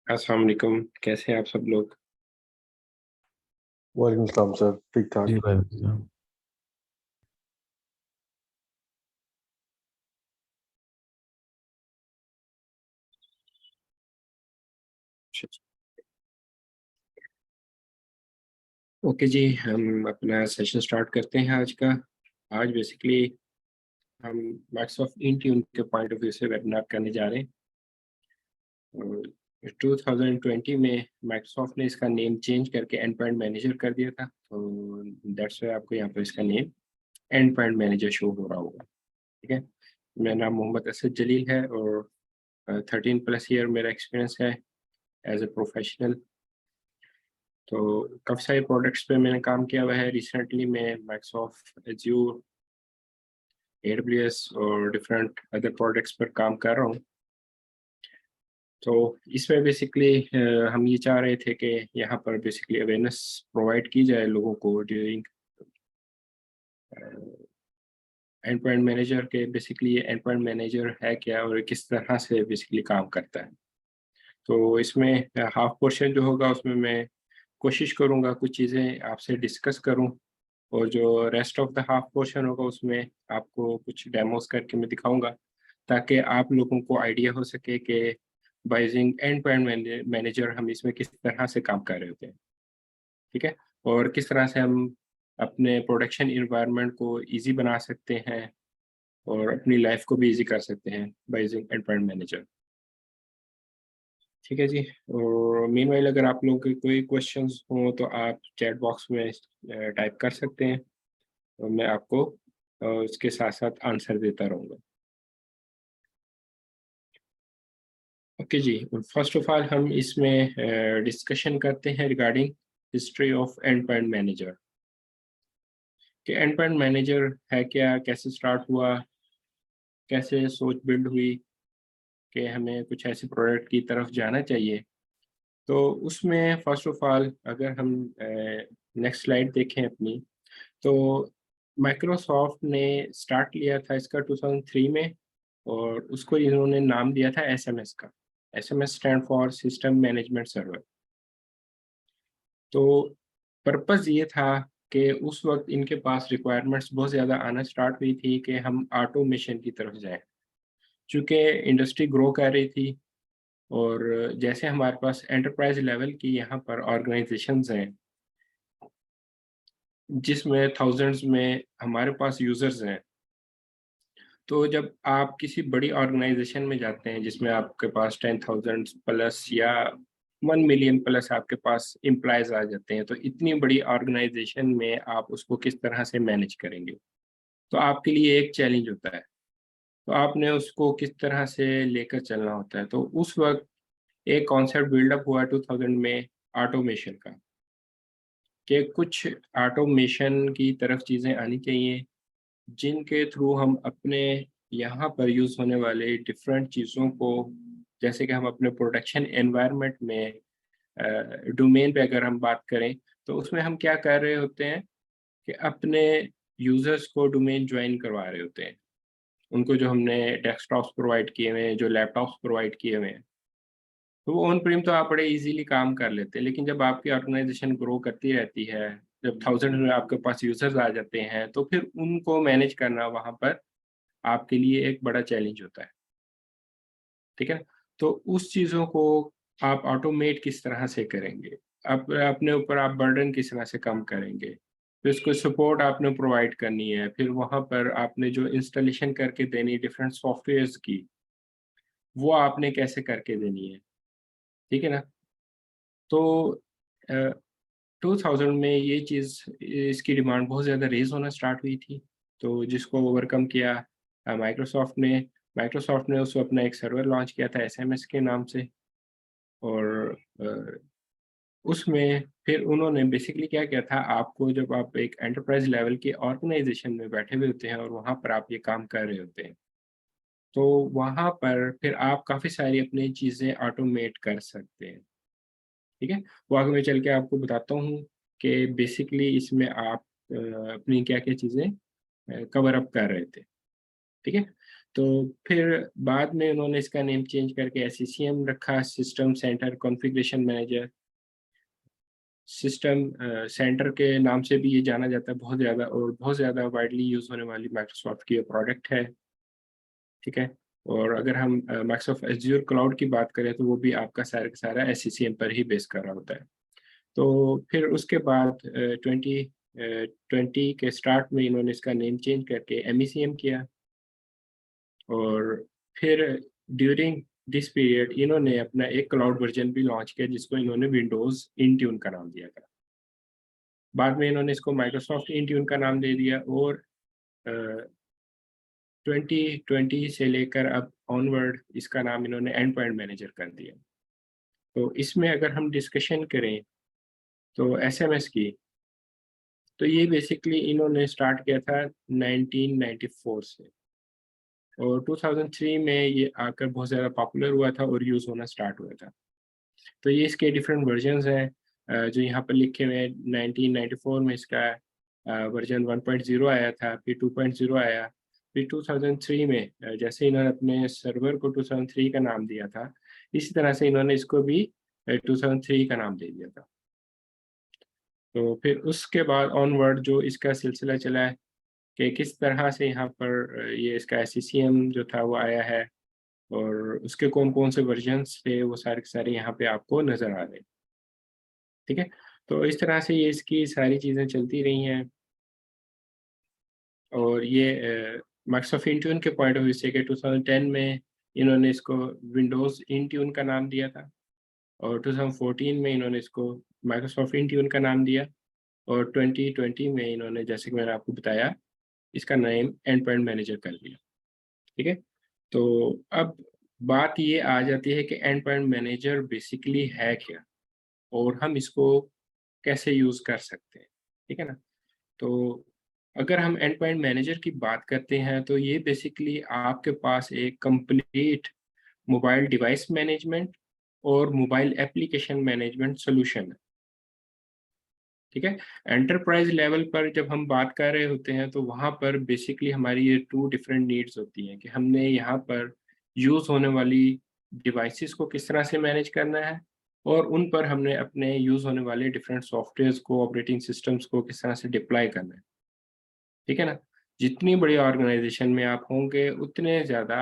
अस्सलाम वालेकुम, कैसे हैं आप सब लोग? वालेकुम सलाम सर, ठीक जी ठाक। भाई बढ़िया। ओके जी, हम अपना सेशन स्टार्ट करते हैं आज का। आज बेसिकली हम माइक्रोसॉफ्ट इंट्यून के पॉइंट ऑफ व्यू से वेबिनार करने जा रहे हैं। और 2020 में माइक्रोसॉफ्ट ने इसका नेम चेंज करके एंड पॉइंट मैनेजर कर दिया था, तो दैट्स वाई आपको यहाँ पर इसका name and point manager show हो रहा होगा। ठीक है, मेरा नाम मोहम्मद असद जलील है और 13+ ईयर मेरा एक्सपीरियंस है एज ए प्रोफेशनल। तो काफ़ी सारे प्रोडक्ट्स पे मैंने काम किया हुआ है। रिसेंटली मैं माइक्रोसॉफ्ट एज्यूर, AWS और डिफरेंट अदर प्रोडक्ट्स पर काम कर रहा हूँ। तो इसमें बेसिकली हम ये चाह रहे थे कि यहाँ पर बेसिकली अवेयरनेस प्रोवाइड की जाए लोगों को ड्यूरिंग एंड पॉइंट मैनेजर के। बेसिकली ये एंड पॉइंट मैनेजर है क्या और किस तरह से बेसिकली काम करता है। तो इसमें हाफ पोर्शन जो होगा उसमें मैं कोशिश करूँगा कुछ चीज़ें आपसे डिस्कस करूँ, और जो rest of the half portion होगा उसमें आपको कुछ डेमोस करके मैं दिखाऊंगा, ताकि आप लोगों को आइडिया हो सके कि by using end to end manager हम इसमें किस तरह से काम कर रहे होते हैं। ठीक है, और किस तरह से हम अपने प्रोडक्शन इन्वायरमेंट को इजी बना सकते हैं और अपनी लाइफ को भी इजी कर सकते हैं by using end to end manager. ठीक है जी, और मीनवाइल अगर आप लोगों के कोई क्वेश्चंस हो तो आप चैट बॉक्स में टाइप कर सकते हैं, और मैं आपको उसके साथ-साथ आंसर देता रहूँगा। ओके जी, फर्स्ट ऑफ ऑल हम इसमें डिस्कशन करते हैं regarding history of end point manager, कि एंड पॉइंट मैनेजर है क्या, कैसे स्टार्ट हुआ, कैसे सोच बिल्ड हुई कि हमें कुछ ऐसे प्रोडक्ट की तरफ जाना चाहिए। तो उसमें फर्स्ट ऑफ ऑल अगर हम नेक्स्ट स्लाइड देखें अपनी, तो माइक्रोसॉफ्ट ने स्टार्ट लिया था इसका 2003 में, और उसको इन्होंने नाम दिया था एसएमएस का। SMS stand for system management server. तो पर्पस ये था कि उस वक्त इनके पास रिक्वायरमेंट्स बहुत ज़्यादा आना स्टार्ट हुई थी कि हम ऑटोमेशन की तरफ जाएं, चूँकि इंडस्ट्री ग्रो कर रही थी। और जैसे हमारे पास एंटरप्राइज लेवल की यहाँ पर ऑर्गेनाइजेशंस हैं, जिसमें थाउजेंड्स में हमारे पास यूज़र्स हैं। तो जब आप किसी बड़ी ऑर्गेनाइजेशन में जाते हैं जिसमें आपके पास 10,000 प्लस या 1 मिलियन प्लस आपके पास एम्प्लॉइज़ आ जाते हैं, तो इतनी बड़ी ऑर्गेनाइजेशन में आप उसको किस तरह से मैनेज करेंगे? तो आपके लिए एक चैलेंज होता है। तो आपने उसको किस तरह से लेकर चलना होता है। तो उस वक़्त एक कॉन्सेप्ट बिल्डअप हुआ 2000 में ऑटोमेशन का, कि कुछ ऑटोमेशन की तरफ चीज़ें आनी चाहिए, जिनके थ्रू हम अपने यहाँ पर यूज़ होने वाले डिफरेंट चीज़ों को, जैसे कि हम अपने प्रोडक्शन एनवायरनमेंट में डोमेन पे अगर हम बात करें, तो उसमें हम क्या कर रहे होते हैं कि अपने यूज़र्स को डोमेन जॉइन करवा रहे होते हैं। उनको जो हमने डेस्कटॉप्स प्रोवाइड किए हुए हैं, जो लैपटॉप्स प्रोवाइड किए हुए हैं, तो वो ऑन प्रीम तो आप बड़े ईज़िली काम कर लेते हैं। लेकिन जब आपकी ऑर्गेनाइज़ेशन ग्रो करती रहती है, जब थाउज़ेंड में आपके पास यूज़र्स आ जाते हैं, तो फिर उनको मैनेज करना वहाँ पर आपके लिए एक बड़ा चैलेंज होता है। ठीक है? तो उस चीज़ों को आप ऑटोमेट किस तरह से करेंगे? अपने ऊपर आप बर्डन किस तरह से कम करेंगे? फिर उसको सपोर्ट आपने प्रोवाइड करनी है, फिर वहाँ पर आपने जो इंस्टॉलेशन करके देनी है डिफरेंट सॉफ्टवेयर्स की, वो आपने कैसे करके देनी है, ठीक है ना? तो अ, 2000 में ये चीज़, इसकी डिमांड बहुत ज़्यादा रेज़ होना स्टार्ट हुई थी, तो जिसको ओवरकम किया माइक्रोसॉफ्ट ने। माइक्रोसॉफ्ट ने उस अपना एक सर्वर लॉन्च किया था एसएमएस के नाम से। और उसमें फिर उन्होंने बेसिकली क्या किया था, आपको जब आप एक एंटरप्राइज़ लेवल की ऑर्गेनाइज़ेशन में बैठे हुए होते हैं और वहाँ पर आप ये काम कर रहे होते हैं, तो वहाँ पर फिर आप काफ़ी सारी अपनी चीज़ें ऑटोमेट कर सकते हैं, ठीक है? वो आगे मैं चल के आपको बताता हूँ कि बेसिकली इसमें आप अपनी क्या-क्या चीज़ें कवर अप कर रहे थे, ठीक है? तो फिर बाद में उन्होंने इसका नेम चेंज करके SCCM रखा, system centre configuration manager. System centre के नाम से भी ये जाना जाता है बहुत ज़्यादा, और बहुत ज़्यादा वाइडली यूज़ होने वाली माइक्रोसॉफ्ट की प्रोडक्ट है, ठीक है। और अगर हम माइक्रोसॉफ्ट एज़्योर क्लाउड की बात करें तो वो भी आपका सारा का सारा SCCM पर ही बेस कर रहा होता है। तो फिर उसके बाद 2020 के स्टार्ट में इन्होंने इसका नेम चेंज करके MECM किया, और फिर ड्यूरिंग दिस पीरियड इन्होंने अपना एक क्लाउड वर्जन भी लॉन्च किया जिसको इन्होंने विंडोज़ इंट्यून का नाम दिया था। बाद में इन्होंने इसको माइक्रोसॉफ्ट इंट्यून का नाम दे दिया, और 2020 से लेकर अब ऑनवर्ड इसका नाम इन्होंने एंड पॉइंट मैनेजर कर दिया। तो इसमें अगर हम डिस्कशन करें तो एसएमएस की, तो ये बेसिकली इन्होंने स्टार्ट किया था 1994 से, और 2003 में ये आकर बहुत ज़्यादा पॉपुलर हुआ था और यूज़ होना स्टार्ट हुआ था। तो ये इसके डिफरेंट वर्जन्स हैं जो यहाँ पर लिखे हुए हैं। 1994 में इसका वर्जन 1.0 आया था, फिर 2.0 आया, फिर 2003 में जैसे इन्होंने अपने सर्वर को 2003 का नाम दिया था, इसी तरह से इन्होंने इसको भी 2003 का नाम दे दिया था। तो फिर उसके बाद ऑनवर्ड जो इसका सिलसिला चला है कि किस तरह से यहाँ पर ये इसका SCCM जो था वो आया है, और उसके कौन-कौन से वर्जन्स थे, वो सारे के सारे यहाँ पे आपको नज़र आ रहे हैं, ठीक है? तो इस तरह से ये इसकी सारी चीज़ें चलती रही हैं, और ये माइक्रोसॉफ्ट इंट्यून के पॉइंट ऑफ व्यू से कि 2010 में इन्होंने इसको विंडोज़ इंट्यून का नाम दिया था, और 2014 में इन्होंने इसको माइक्रोसॉफ्ट इंट्यून का नाम दिया, और 2020 में इन्होंने, जैसे कि मैंने आपको बताया, इसका नेम एंड पॉइंट मैनेजर कर दिया, ठीक है? तो अब बात ये आ जाती है कि एंड पॉइंट मैनेजर बेसिकली है क्या? और हम इसको कैसे यूज़ कर सकते हैं, ठीक है ना? तो अगर हम एंड पॉइंट मैनेजर की बात करते हैं तो ये बेसिकली आपके पास एक कंप्लीट मोबाइल डिवाइस मैनेजमेंट और मोबाइल एप्लीकेशन मैनेजमेंट सॉल्यूशन है, ठीक है? एंटरप्राइज़ लेवल पर जब हम बात कर रहे होते हैं तो वहाँ पर बेसिकली हमारी ये 2 डिफरेंट नीड्स होती हैं कि हमने यहाँ पर यूज़ होने वाली डिवाइसेज़ को किस तरह से मैनेज करना है, और उन पर हमने अपने यूज़ होने वाले डिफरेंट सॉफ्टवेयर्स को, ऑपरेटिंग सिस्टम्स को किस तरह से डिप्लॉय करना है, ठीक है ना? जितनी बड़ी ऑर्गनाइज़ेशन में आप होंगे उतने ज़्यादा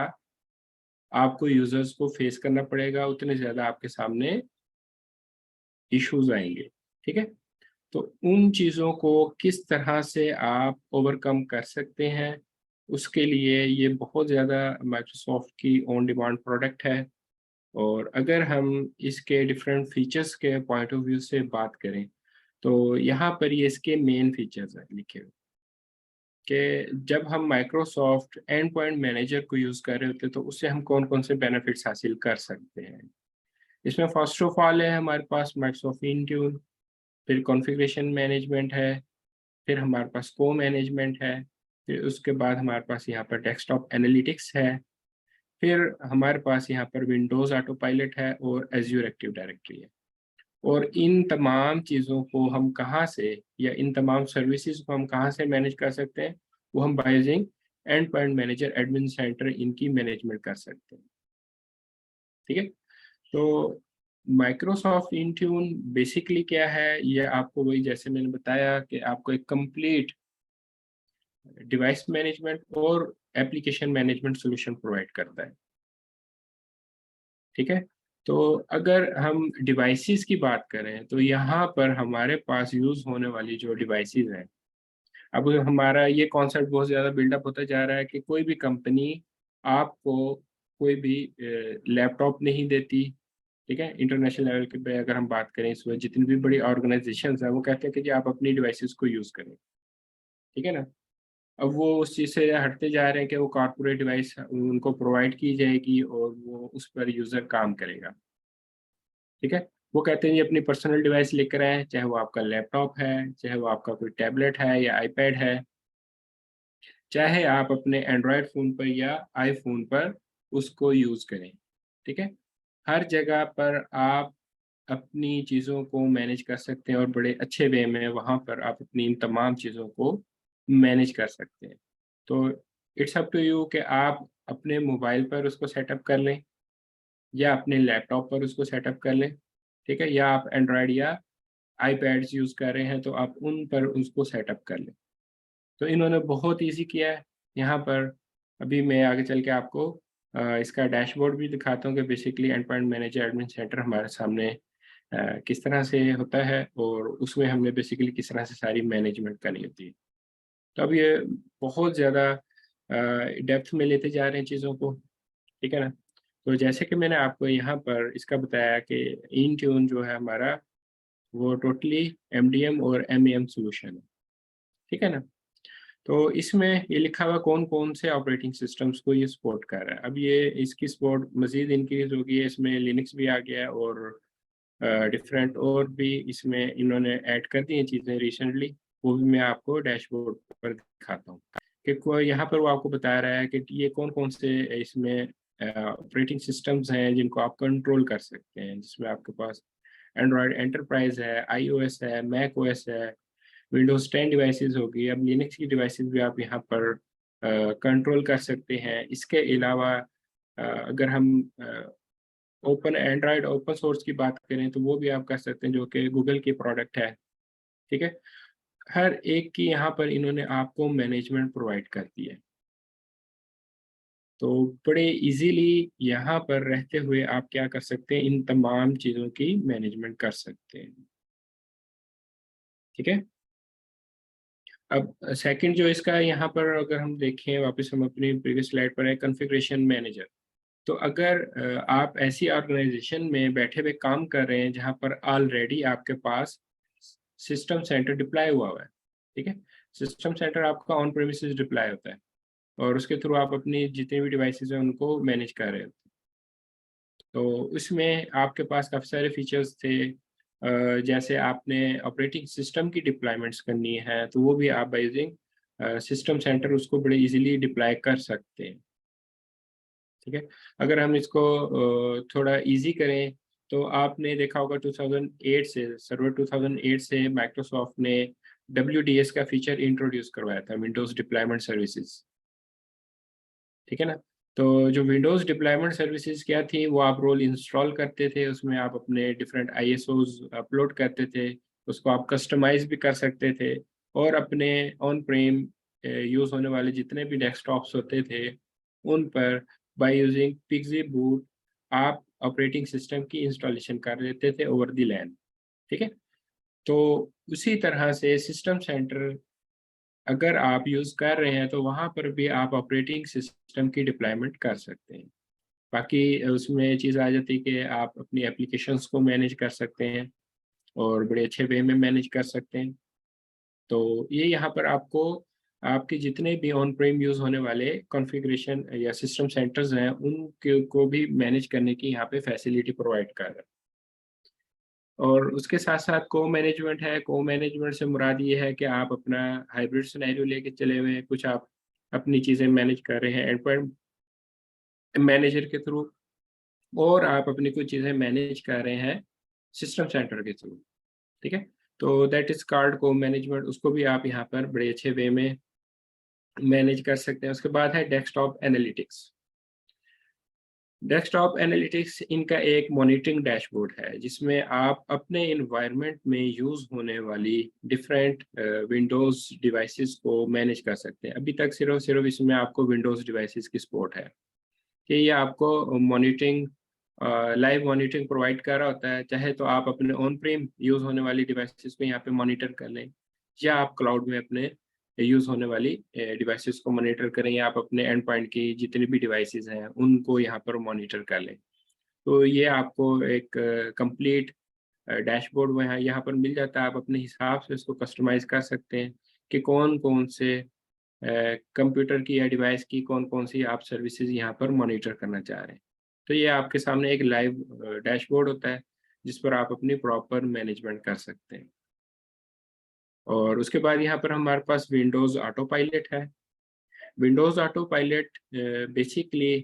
आपको यूज़र्स को फेस करना पड़ेगा, उतने ज़्यादा आपके सामने इश्यूज़ आएँगे, ठीक है? तो उन चीज़ों को किस तरह से आप ओवरकम कर सकते हैं, उसके लिए ये बहुत ज़्यादा माइक्रोसॉफ्ट की ऑन डिमांड प्रोडक्ट है। और अगर हम इसके डिफरेंट फीचर्स के पॉइंट ऑफ व्यू से बात करें, तो यहाँ पर ये इसके मेन फीचर्स हैं लिखे हुए, कि जब हम माइक्रोसॉफ्ट एंड पॉइंट मैनेजर को यूज़ कर रहे होते हैं, तो उससे हम कौन-कौन से बेनिफिट्स हासिल कर सकते हैं। इसमें फर्स्ट ऑफ ऑल है हमारे पास माइक्रोसॉफ्ट इंट्यून, फिर कॉन्फ़िगरेशन मैनेजमेंट है, फिर हमारे पास को-मैनेजमेंट है, फिर उसके बाद हमारे पास यहाँ पर डेस्कटॉप एनालिटिक्स है, फिर हमारे पास यहाँ पर विंडोज़ ऑटो पायलट है, और एज़्योर एक्टिव डायरेक्टरी है। और इन तमाम चीज़ों को हम कहाँ से, या इन तमाम सर्विसेज़ को हम कहाँ से मैनेज कर सकते हैं, वो हम by using end point manager admin centre इनकी मैनेजमेंट कर सकते हैं, ठीक है? तो माइक्रोसॉफ्ट इंट्यून बेसिकली क्या है, ये आपको वही जैसे मैंने बताया कि आपको एक कंप्लीट डिवाइस मैनेजमेंट और एप्लीकेशन मैनेजमेंट सॉल्यूशन प्रोवाइड करता है, ठीक है? तो अगर हम डिवाइसेज़ की बात करें तो यहाँ पर हमारे पास यूज़ होने वाली जो डिवाइसेज़ हैं, अब हमारा ये कॉन्सेप्ट बहुत ज़्यादा बिल्डअप होता जा रहा है कि कोई भी कंपनी आपको कोई भी लैपटॉप नहीं देती, ठीक है? इंटरनेशनल लेवल के पे अगर हम बात करें, इस वक़्त जितनी भी बड़ी ऑर्गनाइज़ेशंस हैं, वो कहते हैं कि जी आप अपनी डिवाइसेज़ को यूज़ करें, ठीक है ना? अब वो उस चीज़ से हटते जा रहे हैं कि वो कॉर्पोरेट डिवाइस उनको प्रोवाइड की जाएगी और वो उस पर यूज़र काम करेगा, ठीक है? वो कहते हैं जी अपनी पर्सनल डिवाइस लेकर आएँ, चाहे वो आपका लैपटॉप है, चाहे वो आपका कोई टैबलेट है या आईपैड है, चाहे आप अपने एंड्रॉयड फ़ोन पर या आईफ़ोन पर उसको यूज़ करें, ठीक है? हर जगह पर आप अपनी चीज़ों को मैनेज कर सकते हैं, और बड़े अच्छे वे में वहाँ पर आप अपनी इन तमाम चीज़ों को मैनेज कर सकते हैं। तो इट्स अप टू यू कि आप अपने मोबाइल पर उसको सेटअप कर लें या अपने लैपटॉप पर उसको सेटअप कर लें, ठीक है? या आप एंड्रॉयड या आईपैड्स यूज़ कर रहे हैं तो आप उन पर उसको सेटअप कर लें। तो इन्होंने बहुत ईज़ी किया है यहाँ पर। अभी मैं आगे चल के आपको इसका डैशबोर्ड भी दिखाता हूँ कि basically and point manager admin centre हमारे सामने किस तरह से होता है और उसमें हमने बेसिकली किस तरह से सारी मैनेजमेंट करनी होती है। तो अब ये बहुत ज़्यादा डेप्थ में लेते जा रहे हैं चीज़ों को, ठीक है ना? तो जैसे कि मैंने आपको यहाँ पर इसका बताया कि इंट्यून जो है हमारा, वो टोटली एमडीएम और एमईएम सॉल्यूशन है, ठीक है ना? तो इसमें ये लिखा हुआ कौन-कौन से ऑपरेटिंग सिस्टम्स को ये सपोर्ट कर रहा है। अब ये इसकी सपोर्ट मज़ीद इंक्रीज़ होगी है, इसमें लिनक्स भी आ गया है और डिफरेंट और भी इसमें इन्होंने ऐड कर दी हैं चीज़ें रिसेंटली, वो भी मैं आपको डैशबोर्ड पर दिखाता हूँ। कि कोई यहाँ पर वो आपको बता रहा है कि ये कौन-कौन से इसमें ऑपरेटिंग सिस्टम्स हैं जिनको आप कंट्रोल कर सकते हैं, जिसमें आपके पास एंड्रॉयड एंटरप्राइज़ है, आईओएस है, मैक ओएस है, विंडोज़ 10 डिवाइसेज़ होगी, अब लिनक्स की डिवाइसेज़ भी आप यहाँ पर कंट्रोल कर सकते हैं। इसके अलावा अगर हम ओपन एंड्रॉयड ओपन सोर्स की बात करें तो वो भी आप कर सकते हैं जो कि गूगल की प्रोडक्ट है, ठीक है? हर एक की यहाँ पर इन्होंने आपको मैनेजमेंट प्रोवाइड कर दी है। तो बड़े ईज़िली यहाँ पर रहते हुए आप क्या कर सकते हैं, इन तमाम चीज़ों की मैनेजमेंट कर सकते हैं, ठीक है? अब सेकंड जो इसका यहाँ पर अगर हम देखें वापस हम अपनी प्रीवियस स्लाइड पर है कॉन्फ़िगरेशन मैनेजर। तो अगर आप ऐसी ऑर्गेनाइज़ेशन में बैठे हुए काम कर रहे हैं जहाँ पर ऑलरेडी आपके पास सिस्टम सेंटर डिप्लॉय हुआ है, ठीक है? सिस्टम सेंटर आपका ऑन प्रेमिसेस डिप्लॉय होता है और उसके थ्रू आप अपनी जितनी भी डिवाइसेज़ हैं उनको मैनेज कर रहे होते हैं। तो उसमें आपके पास काफ़ी सारे फीचर्स थे, जैसे आपने ऑपरेटिंग सिस्टम की डिप्लॉयमेंट्स करनी है तो वो भी आप बाय यूजिंग सिस्टम सेंटर उसको बड़े ईज़िली डिप्लॉय कर सकते हैं, ठीक है? अगर हम इसको थोड़ा ईज़ी करें तो आपने देखा होगा 2008 से सर्वर 2008 से माइक्रोसॉफ्ट ने डब्ल्यूडीएस का फीचर इंट्रोड्यूस करवाया था, विंडोज़ डिप्लॉयमेंट सर्विसेज़, ठीक है ना? तो जो विंडोज़ डिप्लॉयमेंट सर्विसेज़ क्या थी, वो आप रोल इंस्टॉल करते थे, उसमें आप अपने डिफरेंट आईएसओज़ अपलोड करते थे, उसको आप कस्टमाइज़ भी कर सकते थे और अपने ऑन प्रेम यूज़ होने वाले जितने भी डेस्कटॉप्स होते थे, उन पर बाय यूजिंग पिक्सी बूट आप ऑपरेटिंग सिस्टम की इंस्टॉलेशन कर लेते थे ओवर द लैन, ठीक है? तो उसी तरह से सिस्टम सेंटर अगर आप यूज़ कर रहे हैं, तो वहाँ पर भी आप ऑपरेटिंग सिस्टम की डिप्लॉयमेंट कर सकते हैं। बाकी उसमें चीज़ आ जाती है कि आप अपनी एप्लीकेशंस को मैनेज कर सकते हैं और बड़े अच्छे वे में मैनेज कर सकते हैं। तो ये यहाँ पर आपको आपके जितने भी ऑन प्रेम यूज़ होने वाले कॉन्फ़िगरेशन या सिस्टम सेंटर्स हैं, उनके को भी मैनेज करने की यहाँ पे फैसिलिटी प्रोवाइड कर रहा है। और उसके साथ-साथ को-मैनेजमेंट है, को-मैनेजमेंट से मुराद ये है कि आप अपना हाइब्रिड सिनेरियो लेके चले हुए हैं, कुछ आप अपनी चीज़ें मैनेज कर रहे हैं एंड पॉइंट मैनेजर के थ्रू और आप अपनी कुछ चीज़ें मैनेज कर रहे हैं सिस्टम सेंटर के थ्रू, ठीक है? तो दैट इज़ कॉल्ड को-मैनेजमेंट, उसको भी आप यहाँ पर बड़े अच्छे वे में मैनेज कर सकते हैं। उसके बाद है डेस्कटॉप एनालिटिक्स। डेस्कटॉप एनालिटिक्स इनका एक मॉनिटरिंग डैशबोर्ड है, जिसमें आप अपने एनवायरनमेंट में यूज़ होने वाली डिफरेंट विंडोज़ डिवाइसेज़ को मैनेज कर सकते हैं। अभी तक सिर्फ़ इसमें आपको विंडोज़ डिवाइसेज़ की सपोर्ट है, कि ये आपको मॉनिटरिंग लाइव मॉनिटरिंग प्रोवाइड कर रहा होता है। चाहे तो आप अपने ऑन प्रेम यूज़ होने वाली डिवाइसेज़ को यहाँ पे मॉनिटर कर लें या आप क्लाउड में अपने यूज़ होने वाली डिवाइसेज़ को मॉनिटर करें या आप अपने एंड पॉइंट की जितनी भी डिवाइसेज़ हैं, उनको यहाँ पर मॉनिटर कर लें। तो ये आपको एक कंप्लीट डैशबोर्ड वहाँ यहाँ पर मिल जाता है, आप अपने हिसाब से इसको कस्टमाइज़ कर सकते हैं कि कौन-कौन से कंप्यूटर की या डिवाइस की कौन-कौन सी आप सर्विसेज़ यहाँ पर मॉनिटर करना चाह रहे हैं। तो ये आपके सामने एक लाइव डैशबोर्ड होता है, जिस पर आप अपनी प्रॉपर मैनेजमेंट कर सकते हैं। और उसके बाद यहाँ पर हमारे पास विंडोज़ ऑटो पायलट है। विंडोज़ ऑटो पायलट बेसिकली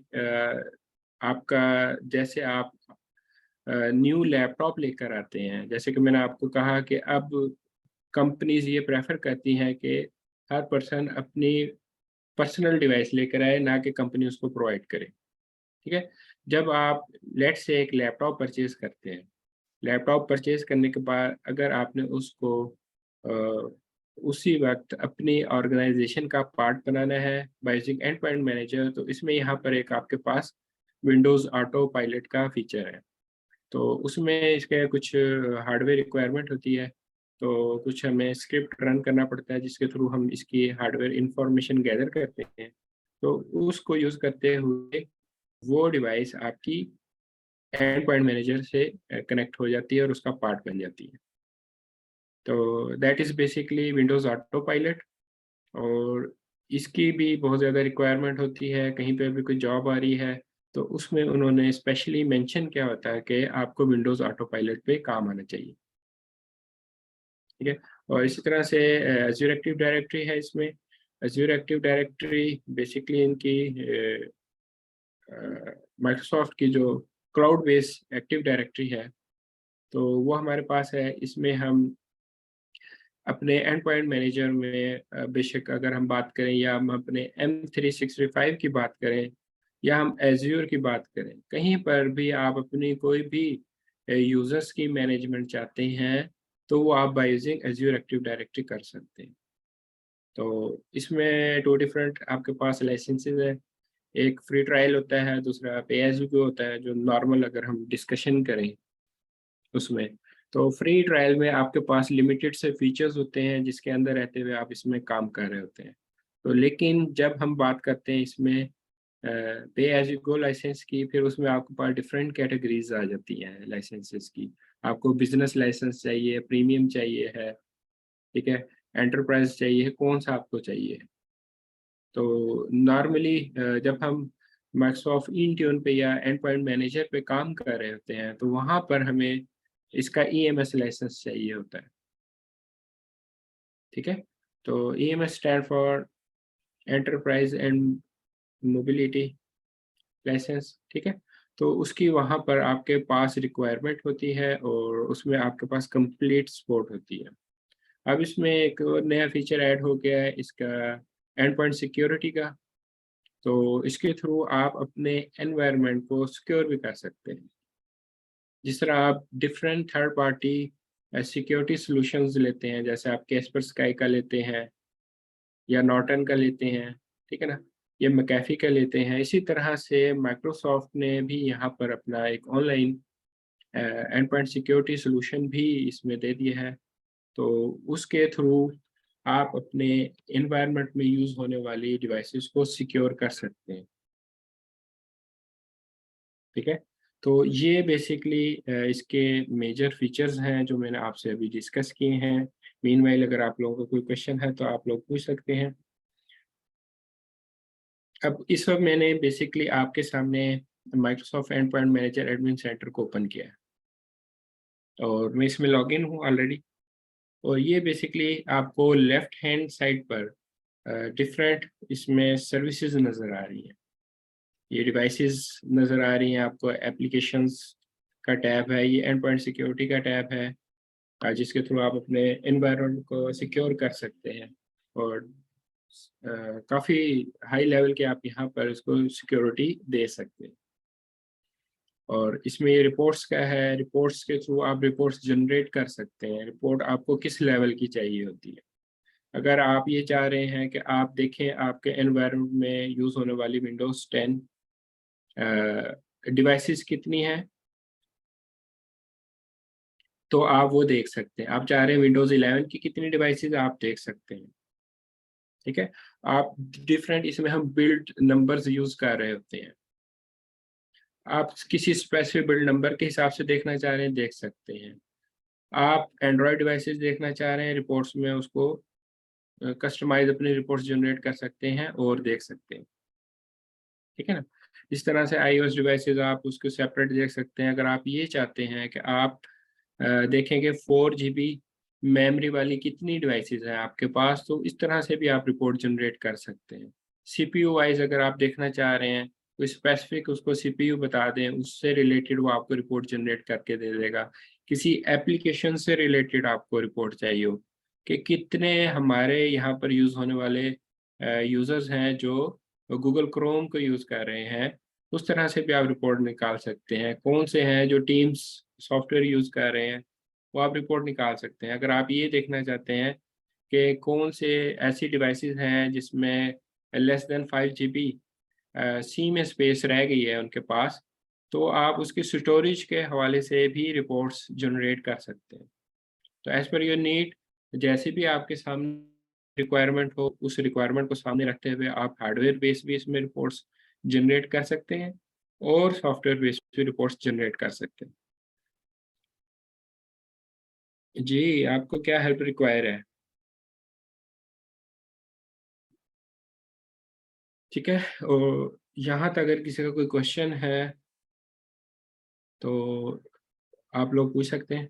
आपका जैसे आप न्यू लैपटॉप लेकर आते हैं, जैसे कि मैंने आपको कहा कि अब कंपनीज़ ये प्रेफ़र करती हैं कि हर पर्सन अपनी पर्सनल डिवाइस लेकर आए, ना कि कंपनी उसको प्रोवाइड करे। ठीक है? जब आप लेट्स से एक लैपटॉप परचेज़ करते हैं, लैपटॉप परचेज़ करने के बाद अगर आपने उसको अ, उसी वक़्त अपनी ऑर्गेनाइज़ेशन का पार्ट बनाना है bye using and point manager, तो इसमें यहाँ पर एक आपके पास विंडोज़ ऑटो पायलट का फीचर है। तो उसमें इसके कुछ हार्डवेयर रिक्वायरमेंट होती है, तो कुछ हमें स्क्रिप्ट रन करना पड़ता है जिसके थ्रू हम इसकी हार्डवेयर इन्फॉर्मेशन गैदर करते हैं। तो उसको यूज़ करते हुए वो डिवाइस आपकी एंड पॉइंट मैनेजर से कनेक्ट हो जाती है और उसका पार्ट बन जाती है। तो that is basically Windows auto pilot. और इसकी भी बहुत ज़्यादा रिक्वायरमेंट होती है, कहीं पे भी कोई जॉब आ रही है, तो उसमें उन्होंने स्पेशली मेंशन किया होता है कि आपको विंडोज़ ऑटो पायलट पे काम आना चाहिए, ठीक है? और इसी तरह से एज़्योर एक्टिव डायरेक्टरी है इसमें। एज़्योर एक्टिव डायरेक्टरी बेसिकली इनकी माइक्रोसॉफ्ट की जो क्लाउड बेस्ड एक्टिव डायरेक्टरी है, तो वो हमारे पास है। इसमें हम अपने एंड पॉइंट मैनेजर में बेशक अगर हम बात करें या हम अपने M365 की बात करें या हम एज़्योर की बात करें, कहीं पर भी आप अपनी कोई भी यूज़र्स की मैनेजमेंट चाहते हैं, तो वो आप by using Azure Active Directory कर सकते हैं। तो इसमें 2 डिफरेंट आपके पास लाइसेंसेस हैं। एक फ्री ट्रायल होता है, दूसरा पे एज़ यू गो होता है, जो नॉर्मल अगर हम डिस्कशन करें उसमें। तो फ्री ट्रायल में आपके पास लिमिटेड से फीचर्स होते हैं जिसके अंदर रहते हुए आप इसमें काम कर रहे होते हैं। तो लेकिन जब हम बात करते हैं इसमें पे एज़ यू गो लाइसेंस की, फिर उसमें आपके पास डिफरेंट कैटेगरीज़ आ जाती हैं लाइसेंसेस की। आपको बिज़नेस लाइसेंस चाहिए, प्रीमियम चाहिए है, ठीक है? एंटरप्राइज़ चाहिए, कौन-सा आपको चाहिए? तो नॉर्मली जब हम माइक्रोसॉफ्ट इंट्यून पे या एंड पॉइंट मैनेजर पे काम कर रहे होते हैं, तो वहाँ पर हमें इसका ईएमएस लाइसेंस चाहिए होता है, ठीक है? तो EMS stand for enterprise and mobility licence, ठीक है? तो उसकी वहाँ पर आपके पास रिक्वायरमेंट होती है और उसमें आपके पास कंप्लीट सपोर्ट होती है। अब इसमें एक और नया फीचर ऐड हो गया है इसका एंड पॉइंट सिक्योरिटी का। तो इसके थ्रू आप अपने एनवायरनमेंट को सिक्योर भी कर सकते हैं। जिस तरह आप different third party security solutions लेते हैं, जैसे आप कैस्परस्काई का लेते हैं या नॉर्टन का लेते हैं, ठीक है ना? या मैकेफी का लेते हैं। इसी तरह से माइक्रोसॉफ्ट ने भी यहाँ पर अपना एक online and point security solution भी इसमें दे दिया है। तो उसके थ्रू आप अपने एनवायरनमेंट में यूज़ होने वाली डिवाइसेस को सिक्योर कर सकते हैं। ठीक है? तो ये बेसिकली इसके मेजर फीचर्स हैं जो मैंने आपसे अभी डिस्कस किए हैं। मीनवाइल अगर आप लोगों को कोई क्वेश्चन है तो आप लोग पूछ सकते हैं। अब इस वक़्त मैंने बेसिकली आपके सामने Microsoft and point manager admin centre को ओपन किया है और मैं इसमें लॉगिन हूँ ऑलरेडी। और ये बेसिकली आपको लेफ्ट हैंड साइड पर डिफरेंट इसमें सर्विसेज़ नज़र आ रही हैं। ये डिवाइसेज़ नज़र आ रही हैं आपको, एप्लीकेशंस का टैब है, ये एंड पॉइंट सिक्योरिटी का टैब है। जिसके थ्रू आप अपने एनवायरनमेंट को सिक्योर कर सकते हैं और काफ़ी हाई लेवल के आप यहाँ पर इसको सिक्योरिटी दे सकते हैं। और इसमें ये रिपोर्ट्स का है, रिपोर्ट्स के थ्रू आप रिपोर्ट्स जनरेट कर सकते हैं। रिपोर्ट आपको किस लेवल की चाहिए होती है। अगर आप ये चाह रहे हैं कि आप देखें आपके एनवायरनमेंट में यूज़ होने वाली विंडोज़ 10 डिवाइसेस कितनी हैं, तो आप वो देख सकते हैं। आप चाह रहे हैं विंडोज़ 11 की कितनी डिवाइसेस, आप देख सकते हैं। ठीक है? आप डिफरेंट इसमें हम बिल्ड नंबर्स यूज़ कर रहे होते हैं। आप किसी स्पेसिफिक बिल्ड नंबर के हिसाब से देखना चाह रहे हैं, देख सकते हैं। आप एंड्रॉयड डिवाइसेज़ देखना चाह रहे हैं, रिपोर्ट्स में उसको कस्टमाइज़ अपनी रिपोर्ट्स जनरेट कर सकते हैं और देख सकते हैं। ठीक है ना? इस तरह से आईओएस डिवाइसेज़ आप उसको सेपरेट देख सकते हैं। अगर आप ये चाहते हैं कि आप देखें कि 4 जीबी मेमोरी वाली कितनी डिवाइसेज़ हैं आपके पास, तो इस तरह से भी आप रिपोर्ट जनरेट कर सकते हैं। सीपीयू वाइज़ अगर आप देखना चाह रहे हैं, कोई स्पेसिफ़िक उसको सीपीयू बता दें, उससे रिलेटेड वो आपको रिपोर्ट जनरेट करके दे देगा। किसी एप्लीकेशन से रिलेटेड आपको रिपोर्ट चाहिए हो, कि कितने हमारे यहाँ पर यूज़ होने वाले यूज़र्स हैं जो गूगल क्रोम को यूज़ कर रहे हैं, उस तरह से भी आप रिपोर्ट निकाल सकते हैं। कौन से हैं जो टीम्स सॉफ्टवेयर यूज़ कर रहे हैं, वो आप रिपोर्ट निकाल सकते हैं। अगर आप ये देखना चाहते हैं कि कौन से ऐसी डिवाइसेस हैं जिसमें लेस देन 5 जीबी सी में स्पेस रह गई है उनके पास, तो आप उसकी स्टोरेज के हवाले से भी रिपोर्ट्स जनरेट कर सकते हैं। तो एज़ पर योर नीड, जैसे भी आपके सामने रिक्वायरमेंट हो, उस रिक्वायरमेंट को सामने रखते हुए आप हार्डवेयर बेस्ड भी इसमें रिपोर्ट्स जनरेट कर सकते हैं और सॉफ्टवेयर बेस्ड भी रिपोर्ट्स जनरेट कर सकते हैं। जी, आपको क्या हेल्प रिक्वायर है? ठीक है? और यहाँ तक अगर किसी का कोई क्वेश्चन है, तो आप लोग पूछ सकते हैं।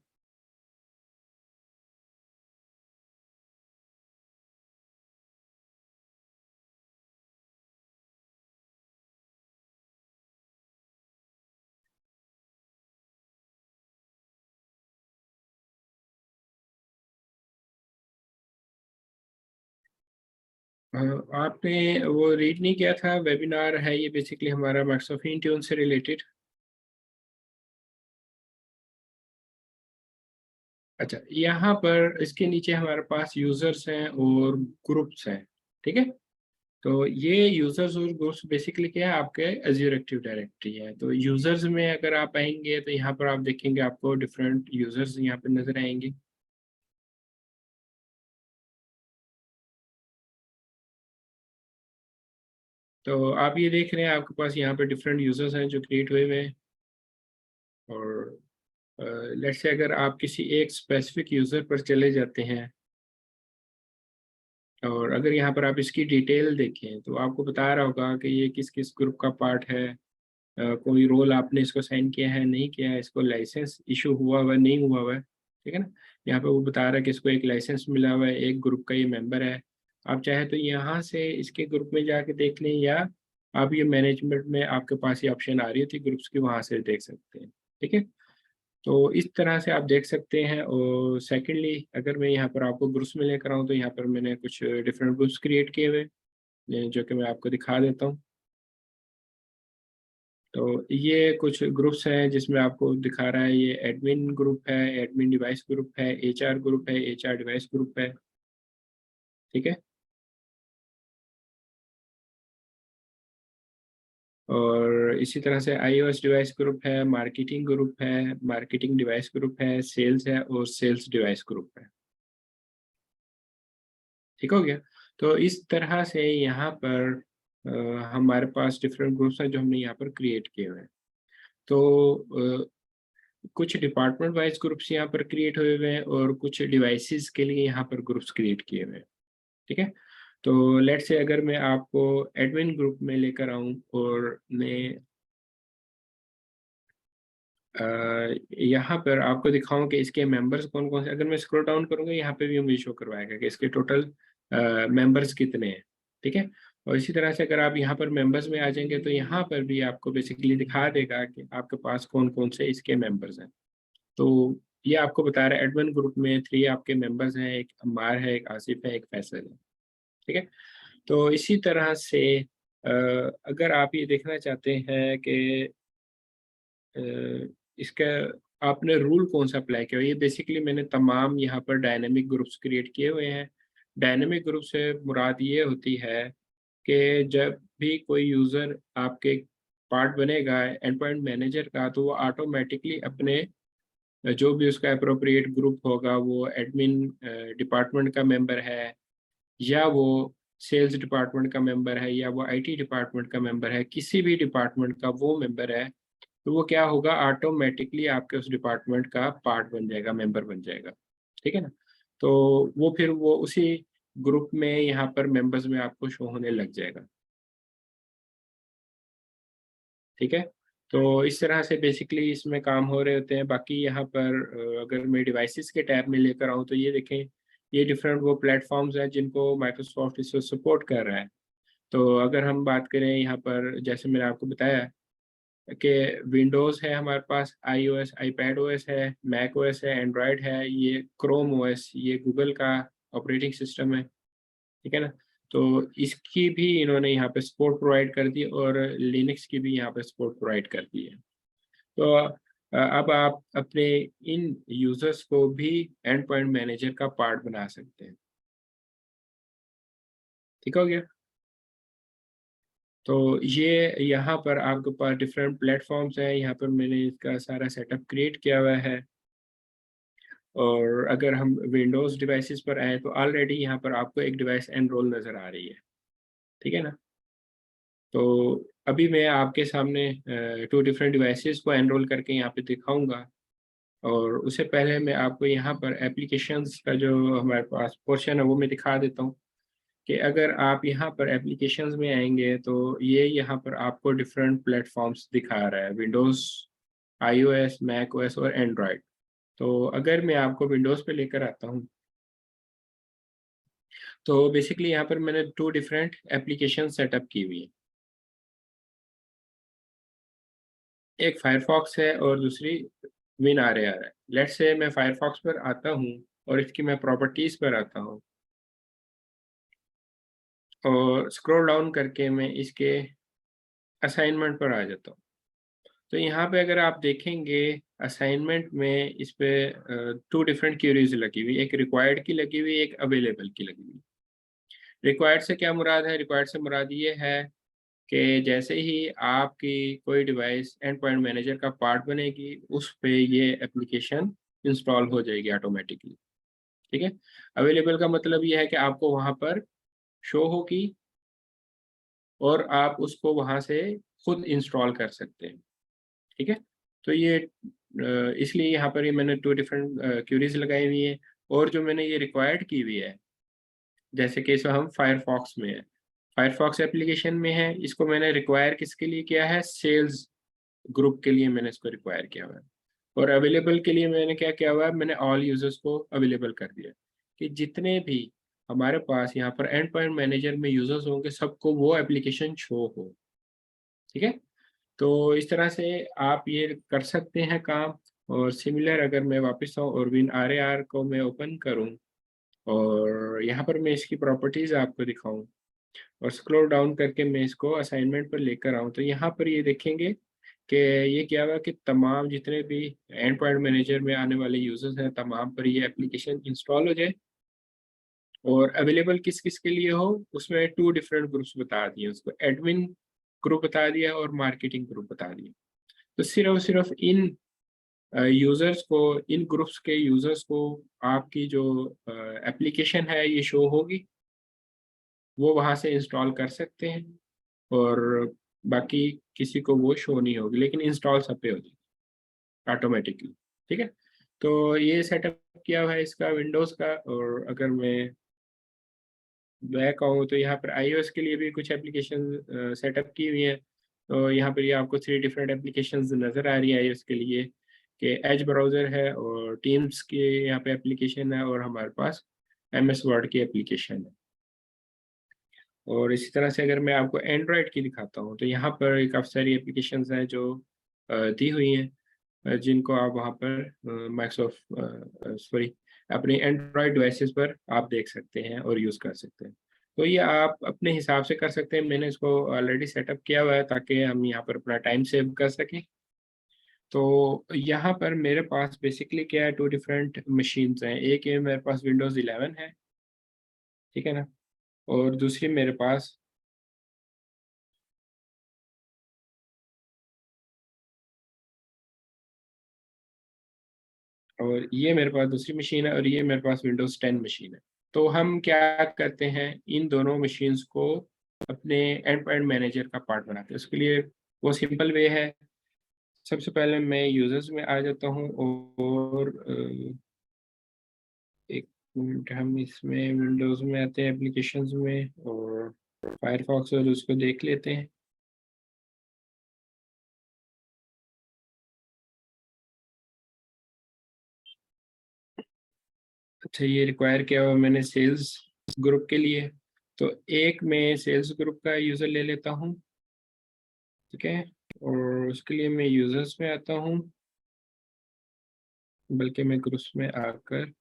अ, आपने वो रीड नहीं किया था वेबिनार है ये बेसिकली हमारा माइक्रोसॉफ्ट इंट्यून से रिलेटेड। अच्छा, यहाँ पर इसके नीचे हमारे पास यूज़र्स हैं और ग्रुप्स हैं, ठीक है? तो ये यूज़र्स और ग्रुप्स बेसिकली क्या है, आपके एज़्योर एक्टिव डायरेक्टरी है। तो यूज़र्स में अगर आप आएँगे तो यहाँ पर आप देखेंगे आपको डिफरेंट यूज़र्स यहाँ पे नज़र आएँगे। तो आप ये देख रहे हैं आपके पास यहाँ पे डिफरेंट यूज़र्स हैं जो क्रिएट हुए हुए हैं और लेट्स से अगर आप किसी एक स्पेसिफिक यूज़र पर चले जाते हैं और अगर यहाँ पर आप इसकी डिटेल देखें तो आपको बता रहा होगा कि ये किस-किस ग्रुप का पार्ट है। कोई रोल आपने इसको साइन किया है, नहीं किया है, इसको लाइसेंस इश्यू हुआ हुआ है, नहीं हुआ हुआ है, ठीक है ना? यहाँ पे वो बता रहा है कि इसको एक लाइसेंस मिला हुआ है, एक ग्रुप का ये मेंबर है। आप चाहे तो यहाँ से इसके ग्रुप में जाके देख लें या आप ये मैनेजमेंट में आपके पास ये ऑप्शन आ रही थी ग्रुप्स की, वहाँ से देख सकते हैं, ठीक है? तो इस तरह से आप देख सकते हैं और सेकंडली अगर मैं यहाँ पर आपको ग्रुप्स में लेकर आऊँ तो यहाँ पर मैंने कुछ डिफरेंट ग्रुप्स क्रिएट किए हुए हैं, जो कि मैं आपको दिखा देता हूँ। तो ये कुछ ग्रुप्स हैं जिसमें आपको दिखा रहा है, ये एडमिन ग्रुप है, एडमिन डिवाइस ग्रुप है, एचआर ग्रुप है, एचआर डिवाइस ग्रुप है, ठीक है? और इसी तरह से आईओएस डिवाइस ग्रुप है, मार्केटिंग ग्रुप है, मार्केटिंग डिवाइस ग्रुप है, सेल्स है और सेल्स डिवाइस ग्रुप है। ठीक हो गया? तो इस तरह से यहाँ पर हमारे पास डिफरेंट ग्रुप्स हैं जो हमने यहाँ पर क्रिएट किए हुए हैं। तो कुछ डिपार्टमेंट वाइज़ ग्रुप्स यहाँ पर क्रिएट हुए हुए हैं और कुछ डिवाइसेज़ के लिए यहाँ पर ग्रुप्स क्रिएट किए हुए हैं, ठीक है? तो लेट्स से अगर मैं आपको एडमिन ग्रुप में लेकर आऊँ और मैं यहाँ पर आपको दिखाऊँ कि इसके मेंबर्स कौन-कौन से, अगर मैं स्क्रॉल डाउन करूँगा यहाँ पे भी मुझे शो करवाएगा कि इसके टोटल मेंबर्स कितने हैं, ठीक है? और इसी तरह से अगर आप यहाँ पर मेंबर्स में आ जाएँगे तो यहाँ पर भी आपको बेसिकली दिखा देगा कि आपके पास कौन-कौन से इसके मेंबर्स हैं। तो ये आपको बता रहा है एडमिन ग्रुप में 3 आपके मेंबर्स हैं, एक अम्मार है, एक आसिफ है, एक फैसल है, ठीक है? तो इसी तरह से अगर आप ये देखना चाहते हैं कि अ, इसका आपने रूल कौन-सा अप्लाई किया हो, ये बेसिकली मैंने तमाम यहाँ पर डायनामिक ग्रुप्स क्रिएट किए हुए हैं। डायनामिक ग्रुप से मुराद ये होती है कि जब भी कोई यूज़र आपके पार्ट बनेगा एंड पॉइंट मैनेजर का, तो वो ऑटोमैटिकली अपने जो भी उसका एप्रोप्रिएट ग्रुप होगा, वो एडमिन डिपार्टमेंट का मेंबर है या वो सेल्स डिपार्टमेंट का मेंबर है या वो आईटी डिपार्टमेंट का मेंबर है, किसी भी डिपार्टमेंट का वो मेंबर है, तो वो क्या होगा, ऑटोमेटिकली आपके उस डिपार्टमेंट का पार्ट बन जाएगा, मेंबर बन जाएगा। ठीक है ना? तो वो फिर वो उसी ग्रुप में यहाँ पर मेंबर्स में आपको शो होने लग जाएगा। ठीक है? तो इस तरह से बेसिकली इसमें काम हो रहे होते हैं। बाकी यहाँ पर अगर मैं डिवाइसेज़ के टैब में लेकर आऊँ तो ये देखें, ये डिफरेंट वो प्लेटफ़ॉर्म्स हैं जिनको माइक्रोसॉफ्ट इसे सपोर्ट कर रहा है। तो अगर हम बात करें यहाँ पर, जैसे मैंने आपको बताया कि विंडोज़ है हमारे पास, आईओएस, आईपैडओएस है, मैकओएस है, एंड्रॉयड है, ये क्रोम ओएस, ये गूगल का ऑपरेटिंग सिस्टम है, ठीक है ना? तो इसकी भी इन्होंने यहाँ पे सपोर्ट प्रोवाइड कर दी और लिनक्स की भी यहाँ पे सपोर्ट प्रोवाइड कर दी है। तो अब आप अपने इन यूजर्स को भी एंड पॉइंट मैनेजर का पार्ट बना सकते हैं। ठीक हो गया? तो ये यहाँ पर आपके पास डिफरेंट प्लेटफॉर्म्स हैं, यहाँ पर मैंने इसका सारा सेटअप क्रिएट किया हुआ है। और अगर हम विंडोज़ डिवाइसेस पर आए तो ऑलरेडी यहाँ पर आपको एक डिवाइस एनरोल नज़र आ रही है, ठीक है ना? तो अभी मैं आपके सामने 2 डिफरेंट डिवाइसेस को एनरोल करके यहाँ पे दिखाऊँगा। और उससे पहले मैं आपको यहाँ पर एप्लीकेशंस का जो हमारे पास पोर्शन है वो मैं दिखा देता हूँ, कि अगर आप यहाँ पर एप्लीकेशंस में आएँगे तो ये यहाँ पर आपको डिफरेंट प्लेटफ़ॉर्म्स दिखा रहा है, विंडोज़, आईओएस, मैकओएस और एंड्रॉयड। तो अगर मैं आपको विंडोज़ पे लेकर आता हूँ, तो बेसिकली यहाँ पर मैंने 2 डिफरेंट एप्लीकेशन सेटअप की हुई है। एक फायरफॉक्स है और दूसरी WinRAR है। लेट्स से मैं फायरफॉक्स पर आता हूँ और इसकी मैं प्रॉपर्टीज़ पर आता हूँ और स्क्रॉल डाउन करके मैं इसके असाइनमेंट पर आ जाता हूँ। तो यहाँ पे अगर आप देखेंगे असाइनमेंट में इस पे 2 डिफरेंट क्वेरीज़ लगी हुई, एक रिक्वायर्ड की लगी हुई, एक अवेलेबल की लगी हुई। रिक्वायर्ड से क्या मुराद है? रिक्वायर्ड से मुराद ये है कि जैसे ही आपकी कोई डिवाइस एंड पॉइंट मैनेजर का पार्ट बनेगी, उस पे ये एप्लीकेशन इंस्टॉल हो जाएगी ऑटोमेटिकली, ठीक है? अवेलेबल का मतलब ये है कि आपको वहाँ पर शो होगी और आप उसको वहाँ से खुद इंस्टॉल कर सकते हैं, ठीक है? तो ये इसलिए यहाँ पर ये मैंने 2 डिफरेंट क्वेरीज़ लगाई हुई हैं। और जो मैंने ये रिक्वायर्ड की हुई है, जैसे कि इसमें हम फायरफॉक्स में है, फायरफॉक्स एप्लीकेशन में है, इसको मैंने रिक्वायर किसके लिए किया है? सेल्स ग्रुप के लिए मैंने इसको रिक्वायर किया हुआ है। और अवेलेबल के लिए मैंने क्या किया हुआ है? मैंने ऑल यूज़र्स को अवेलेबल कर दिया, कि जितने भी हमारे पास यहाँ पर एंड पॉइंट मैनेजर में यूज़र्स होंगे, सबको वो एप्लीकेशन शो हो, ठीक है? तो इस तरह से आप ये कर सकते हैं काम। और सिमिलर अगर मैं वापस आऊँ और WinRAR को मैं ओपन करूँ और यहाँ पर मैं इसकी प्रॉपर्टीज़ आपको दिखाऊँ और स्क्रॉल डाउन करके मैं इसको असाइनमेंट पर लेकर आऊँ, तो यहाँ पर ये देखेंगे कि ये क्या हुआ कि तमाम जितने भी एंड पॉइंट मैनेजर में आने वाले यूज़र्स हैं, तमाम पर ये एप्लीकेशन इंस्टॉल हो जाए। और अवेलेबल किस-किस के लिए हो, उसमें 2 डिफरेंट ग्रुप्स बता दिए, उसको एडमिन ग्रुप बता दिया और मार्केटिंग ग्रुप बता दिया। तो सिर्फ़ और सिर्फ़ इन यूज़र्स को, इन ग्रुप्स के यूज़र्स को आपकी जो एप्लीकेशन है ये शो होगी, वो वहाँ से इंस्टॉल कर सकते हैं। और बाकी किसी को वो शो नहीं होगी, लेकिन इंस्टॉल सब पे हो जाएगी ऑटोमेटिकली, ठीक है? तो ये सेटअप किया हुआ है इसका विंडोज़ का। और अगर मैं बैक आऊँ तो यहाँ पर आईओएस के लिए भी कुछ एप्लीकेशन सेटअप की हुई है। तो यहाँ पर ये आपको 3 डिफरेंट एप्लीकेशंस नज़र आ रही है आईओएस के लिए, कि एज ब्राउज़र है और टीम्स की यहाँ पे एप्लीकेशन है और हमारे पास एमएस वर्ड की एप्लीकेशन है। और इसी तरह से अगर मैं आपको एंड्रॉयड की दिखाता हूँ, तो यहाँ पर काफ़ी सारी एप्लीकेशंस हैं जो दी हुई हैं, जिनको आप वहाँ पर माइक्रोसॉफ्ट सॉरी अपने एंड्रॉयड डिवाइसेस पर आप देख सकते हैं और यूज़ कर सकते हैं। तो ये आप अपने हिसाब से कर सकते हैं, मैंने इसको ऑलरेडी सेटअप किया हुआ है ताकि हम यहाँ पर अपना टाइम सेव कर सकें। तो यहाँ पर मेरे पास बेसिकली क्या है, 2 डिफरेंट मशीन्स हैं। एक है मेरे पास विंडोज़ 11 है, ठीक है ना? और दूसरी मेरे पास और ये मेरे पास दूसरी मशीन है और ये मेरे पास विंडोज़ 10 मशीन है। तो हम क्या करते हैं, इन दोनों मशीन्स को अपने एंड पॉइंट मैनेजर का पार्ट बनाते हैं। उसके लिए वो सिंपल वे है, सबसे पहले मैं यूज़र्स में आ जाता हूँ और 1 मिनट, हम इसमें विंडोज़ में आते हैं एप्लीकेशंस में और फायरफॉक्स और उसको देख लेते हैं। अच्छा, ये रिक्वायर किया हुआ मैंने सेल्स ग्रुप के लिए, तो एक मैं सेल्स ग्रुप का यूज़र ले लेता हूँ, ठीक है? और उसके लिए मैं यूज़र्स में आता हूँ, बल्कि मैं ग्रुप्स में आकर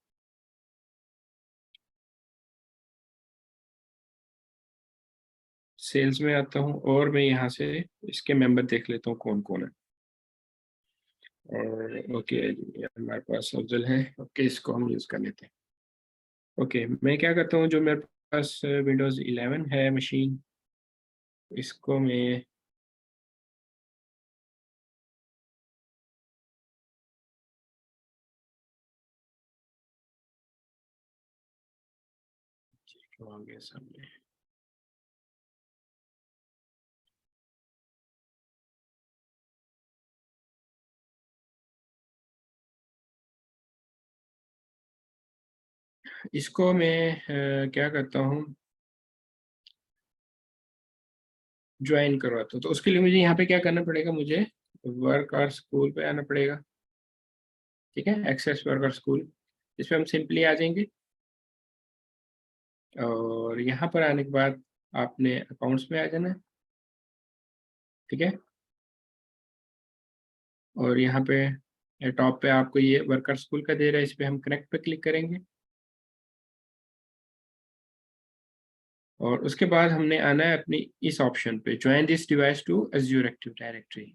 सेल्स में आता हूँ और मैं यहाँ से इसके मेंबर देख लेता हूँ कौन कौन है। और ओके, हमारे पास अफजल है। ओके, इसको हम यूज़ कर लेते हैं। ओके, मैं क्या करता हूँ, जो मेरे पास विंडोज़ 11 है मशीन, इसको मैं आ गया सामने। इसको मैं क्या करता हूँ, ज्वाइन करवाता हूँ। तो उसके लिए मुझे यहाँ पे क्या करना पड़ेगा, मुझे वर्क और स्कूल पे आना पड़ेगा। ठीक है, एक्सेस वर्क और स्कूल, इस पर हम सिंपली आ जाएंगे। और यहाँ पर आने के बाद आपने अकाउंट्स में आ जाना है। ठीक है, और यहाँ पे टॉप पे आपको ये वर्कर स्कूल का दे रहा है, इस पे हम कनेक्ट पे क्लिक करेंगे। और उसके बाद हमने आना है अपनी इस ऑप्शन पे, join this device to Azure Active Directory.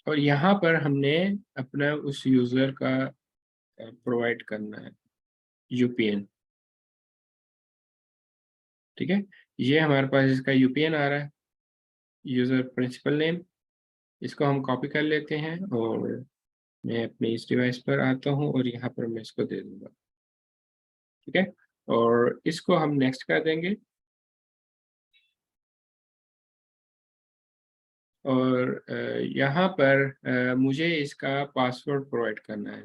और यहाँ पर हमने अपना उस यूज़र का प्रोवाइड करना है यूपीएन। ठीक है, ये हमारे पास इसका यूपीएन आ रहा है, यूज़र प्रिंसिपल नेम। इसको हम कॉपी कर लेते हैं और मैं अपने इस डिवाइस पर आता हूँ और यहाँ पर मैं इसको दे दूँगा। ठीक है, और इसको हम नेक्स्ट कर देंगे। और यहाँ पर मुझे इसका पासवर्ड प्रोवाइड करना है।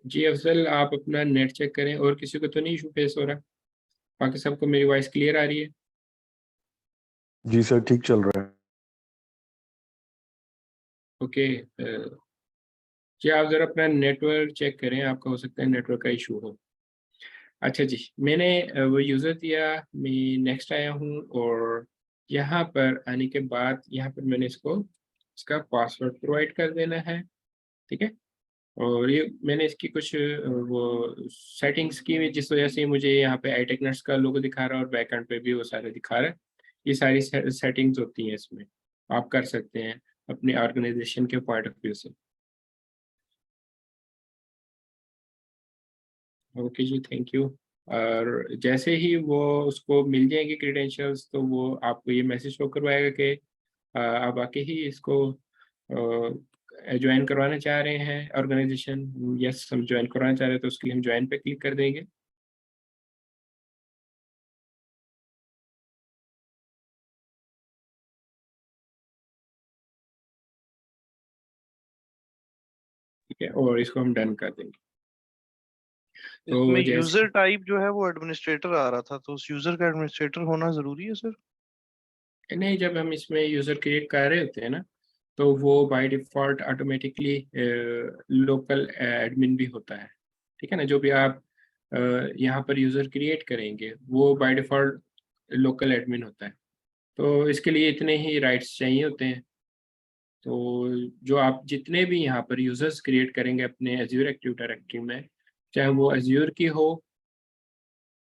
जी अफजल, आप अपना नेट चेक करें, और किसी को तो नहीं इशू फेस हो रहा? बाकी सबको मेरी वॉइस क्लियर आ रही है? जी सर, ठीक चल रहा है। ओके, जी आप ज़रा अपना नेटवर्क चेक करें, आपका हो सकता है नेटवर्क का इशू हो। अच्छा जी, मैंने वो यूज़र दिया, मैं नेक्स्ट आया हूँ। और यहाँ पर आने के बाद यहाँ पर मैंने इसको इसका पासवर्ड प्रोवाइड कर देना है। ठीक है, और ये मैंने इसकी कुछ वो सेटिंग्स की हुई, जिस वजह से मुझे यहाँ पे आई टेकनर्स का लोगो दिखा रहा है और बैकएंड पे भी वो सारे दिखा रहा है। ये सारी सेटिंग्स होती हैं इसमें, आप कर सकते हैं अपने ऑर्गेनाइजेशन के पॉइंट ऑफ व्यू से। ओके जी, थैंक यू। और जैसे ही वो उसको मिल जाएंगे क्रीडेंशियल्स, तो वो आपको ये मैसेज शो करवाएगा कि आप वाकई ही इसको ज्वाइन करवाना चाह रहे हैं ऑर्गेनाइजेशन। यस, हम ज्वाइन करवाना चाह रहे हैं, तो उसके लिए हम ज्वाइन पे क्लिक कर देंगे। ठीक है, और इसको हम डन कर देंगे। इसमें तो यूजर जैसे टाइप जो है वो एडमिनिस्ट्रेटर आ रहा था, तो उस यूजर का एडमिनिस्ट्रेटर होना जरूरी है सर? नहीं, जब हम इसमें यूज़र क्रिएट कर रहे होते हैं ना, तो वो by default automatically local admin भी होता है। ठीक है ना, जो भी आप अ, यहाँ पर यूज़र क्रिएट करेंगे वो बाय डिफ़ॉल्ट लोकल एडमिन होता है। तो इसके लिए इतने ही राइट्स चाहिए होते हैं। तो जो आप जितने भी यहाँ पर यूज़र्स क्रिएट करेंगे अपने एज़्योर एक्टिव डायरेक्टरी में, चाहे वो एज़्योर की हो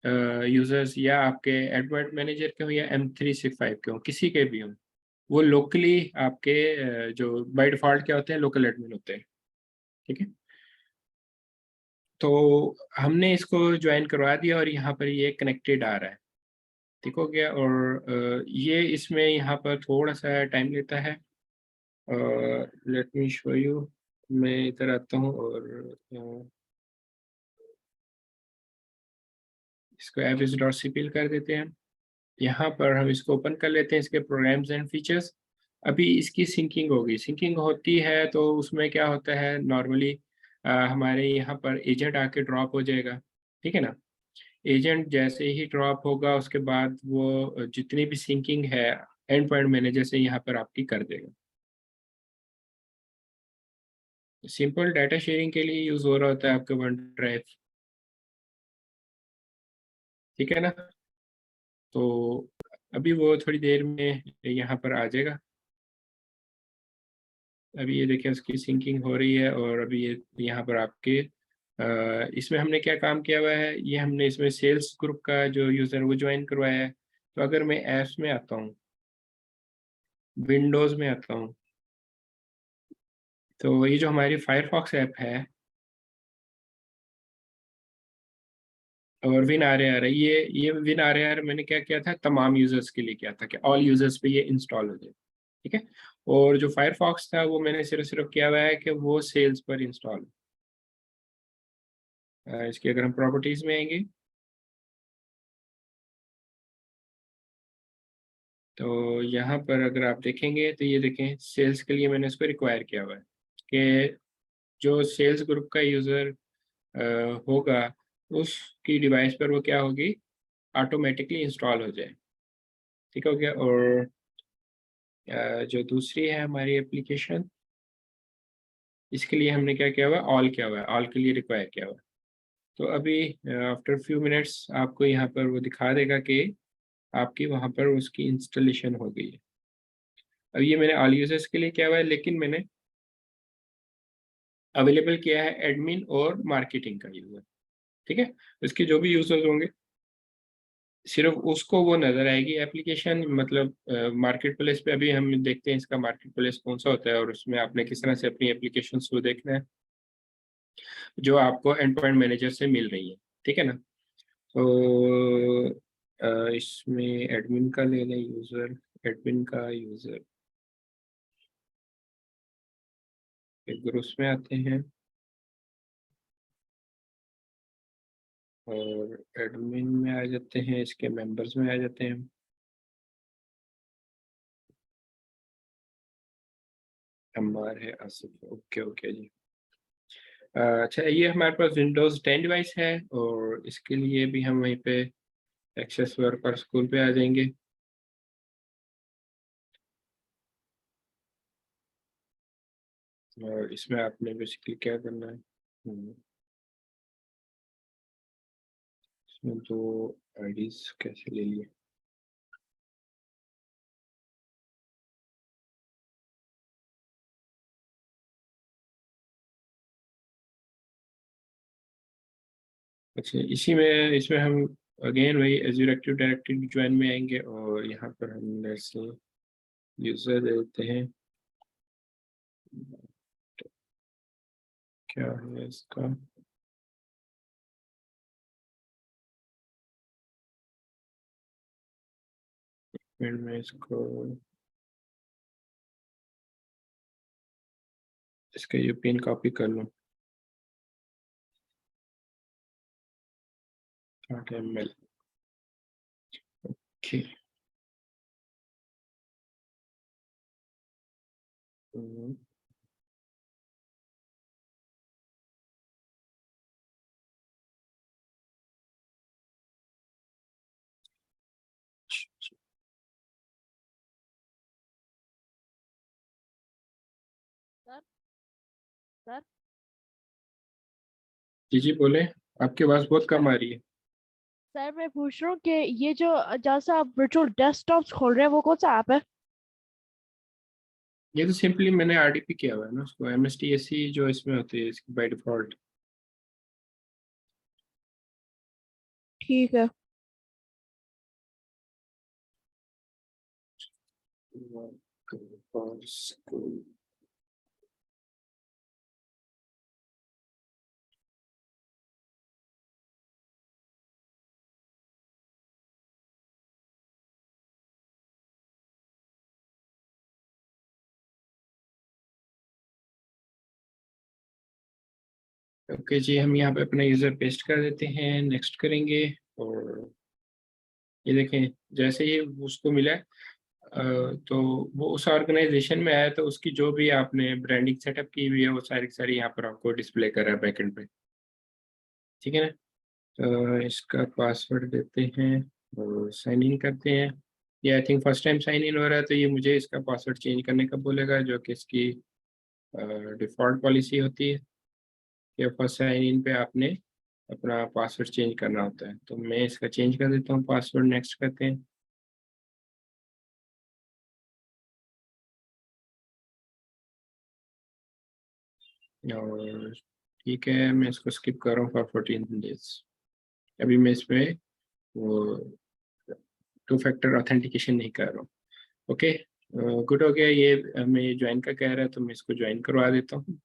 यूज़र्स, या आपके एडवर्ड मैनेजर के हो, या M365 के हो, किसी के भी हों, वो लोकली आपके जो बाय डिफ़ॉल्ट क्या होते हैं, लोकल एडमिन होते हैं। ठीक है? तो हमने इसको जॉइन करवा दिया और यहाँ पर ये कनेक्टेड आ रहा है। ठीक हो गया। और ये इसमें यहाँ पर थोड़ा-सा टाइम लेता है। Let me show you. मैं इधर आता हूँ और इसको avis.cpl कर देते हैं। यहाँ पर हम इसको ओपन कर लेते हैं, इसके प्रोग्राम्स एंड फीचर्स। अभी इसकी सिंकिंग होगी, सिंकिंग होती है तो उसमें क्या होता है नॉर्मली, हमारे यहाँ पर एजेंट आके ड्रॉप हो जाएगा। ठीक है ना, एजेंट जैसे ही ड्रॉप होगा उसके बाद वो जितनी भी सिंकिंग है एंड पॉइंट मैनेजर से यहाँ पर आपकी कर देगा। सिंपल डाटा शेयरिंग के लिए यूज़ हो रहा होता है आपका वन ड्राइव। ठीक है ना, तो अभी वो थोड़ी देर में यहाँ पर आ जाएगा। अभी ये देखिए उसकी सिंकिंग हो रही है और अभी ये यहाँ पर आपके इसमें हमने क्या काम किया हुआ है, ये हमने इसमें सेल्स ग्रुप का जो यूज़र वो ज्वाइन करवाया है। तो अगर मैं ऐप्स में आता हूँ, विंडोज़ में आता हूँ, तो ये जो हमारी फायरफॉक्स ऐप है और विन आर ये विन आर मैंने क्या किया था, तमाम यूज़र्स के लिए किया था कि ऑल यूज़र्स पे ये इंस्टॉल हो जाए, ठीक है। और जो फायरफॉक्स था वो मैंने सिर्फ किया हुआ है कि वो सेल्स पर इंस्टॉल। इसकी अगर हम प्रॉपर्टीज़ में आएंगे तो यहाँ पर अगर आप देखेंगे तो ये देखें सेल्स के लिए मैंने इसको रिक्वायर किया हुआ है कि जो सेल्स ग्रुप का यूज़र होगा उसकी डिवाइस पर वो क्या होगी, ऑटोमेटिकली इंस्टॉल हो जाए, ठीक हो गया। और जो दूसरी है हमारी एप्लीकेशन, इसके लिए हमने क्या किया हुआ है, ऑल किया हुआ है, ऑल के लिए रिक्वायर किया हुआ है। तो अभी आफ्टर फ्यू मिनट्स आपको यहाँ पर वो दिखा देगा कि आपकी वहाँ पर उसकी इंस्टॉलेशन हो गई है। अब ये मैंने ऑल यूजर्स के लिए किया हुआ है, लेकिन मैंने अवेलेबल किया है एडमिन और मार्केटिंग का यूज़र, ठीक है। इसके जो भी यूज़र्स होंगे सिर्फ उसको वो नज़र आएगी एप्लीकेशन, मतलब मार्केट प्लेस पे अभी हम देखते हैं इसका मार्केट प्लेस कौन सा होता है और उसमें आपने किस तरह से अपनी एप्लीकेशन को देखना है जो आपको एंड पॉइंट मैनेजर से मिल रही है, ठीक है ना। तो इसमें एडमिन का ले लें यूज़र, एडमिन का यूज़र ग्रुप्स में आते हैं और एडमिन में आ जाते हैं, इसके मेंबर्स में आ जाते हैं। अम्मार है, आसिफ, ओके ओके जी। अच्छा, ये हमारे पास विंडोज़ 10 डिवाइस है और इसके लिए भी हम वहीं पे एक्सेस वर्कर स्कूल पे आ जाएंगे। और इसमें आपने बेसिकली क्या करना है, इसमें दो आईडीज कैसे ले लिए। अच्छा, इसी में इसमें हम अगेन वही एज्यूर एक्टिव डायरेक्टरी ज्वाइन में आएंगे और यहाँ पर हम जैसे यूज़र देते हैं, क्या है इसका, फिर मैं इसको इसका यूपीएन कॉपी कर लूँ, HTML, ओके। सर सर जी जी बोले, आपकी आवाज़ बहुत कम आ रही है। सर मैं पूछ रहा हूँ कि ये जो जहाँ से आप वर्चुअल डेस्कटॉप्स खोल रहे हैं वो कौन सा ऐप है? ये तो सिंपली मैंने आरडीपी किया हुआ है ना उसको, एमएसटीएसी जो इसमें होती है इसकी बाय डिफॉल्ट। ठीक है। ओके जी, हम यहाँ पे अपना यूज़र पेस्ट कर देते हैं, नेक्स्ट करेंगे और ये देखें जैसे ही उसको मिला है तो वो उस ऑर्गेनाइजेशन में आया तो उसकी जो भी आपने ब्रांडिंग सेटअप की हुई है वो सारी की सारी यहाँ पर आपको डिस्प्ले कर रहा है बैकएंड पे, ठीक है ना। तो इसका पासवर्ड देते हैं और साइन इन करते हैं। ये I think first time sign in हो रहा है तो ये मुझे इसका पासवर्ड चेंज करने का बोलेगा, जो कि इसकी डिफ़ॉल्ट पॉलिसी होती है कि फर्स्ट साइन इन पे आपने अपना पासवर्ड चेंज करना होता है। तो मैं इसका चेंज कर देता हूँ पासवर्ड, नेक्स्ट करते हैं। और ठीक है, मैं इसको स्किप कर रहा हूँ फॉर 14 डेज। अभी मैं इसमें वो 2 फैक्टर ऑथेंटिकेशन नहीं कर रहा हूँ। ओके, गुड हो गया। ये मैं ज्वाइन का कह रहा है तो मैं इसको ज्वाइन करवा देता हूँ।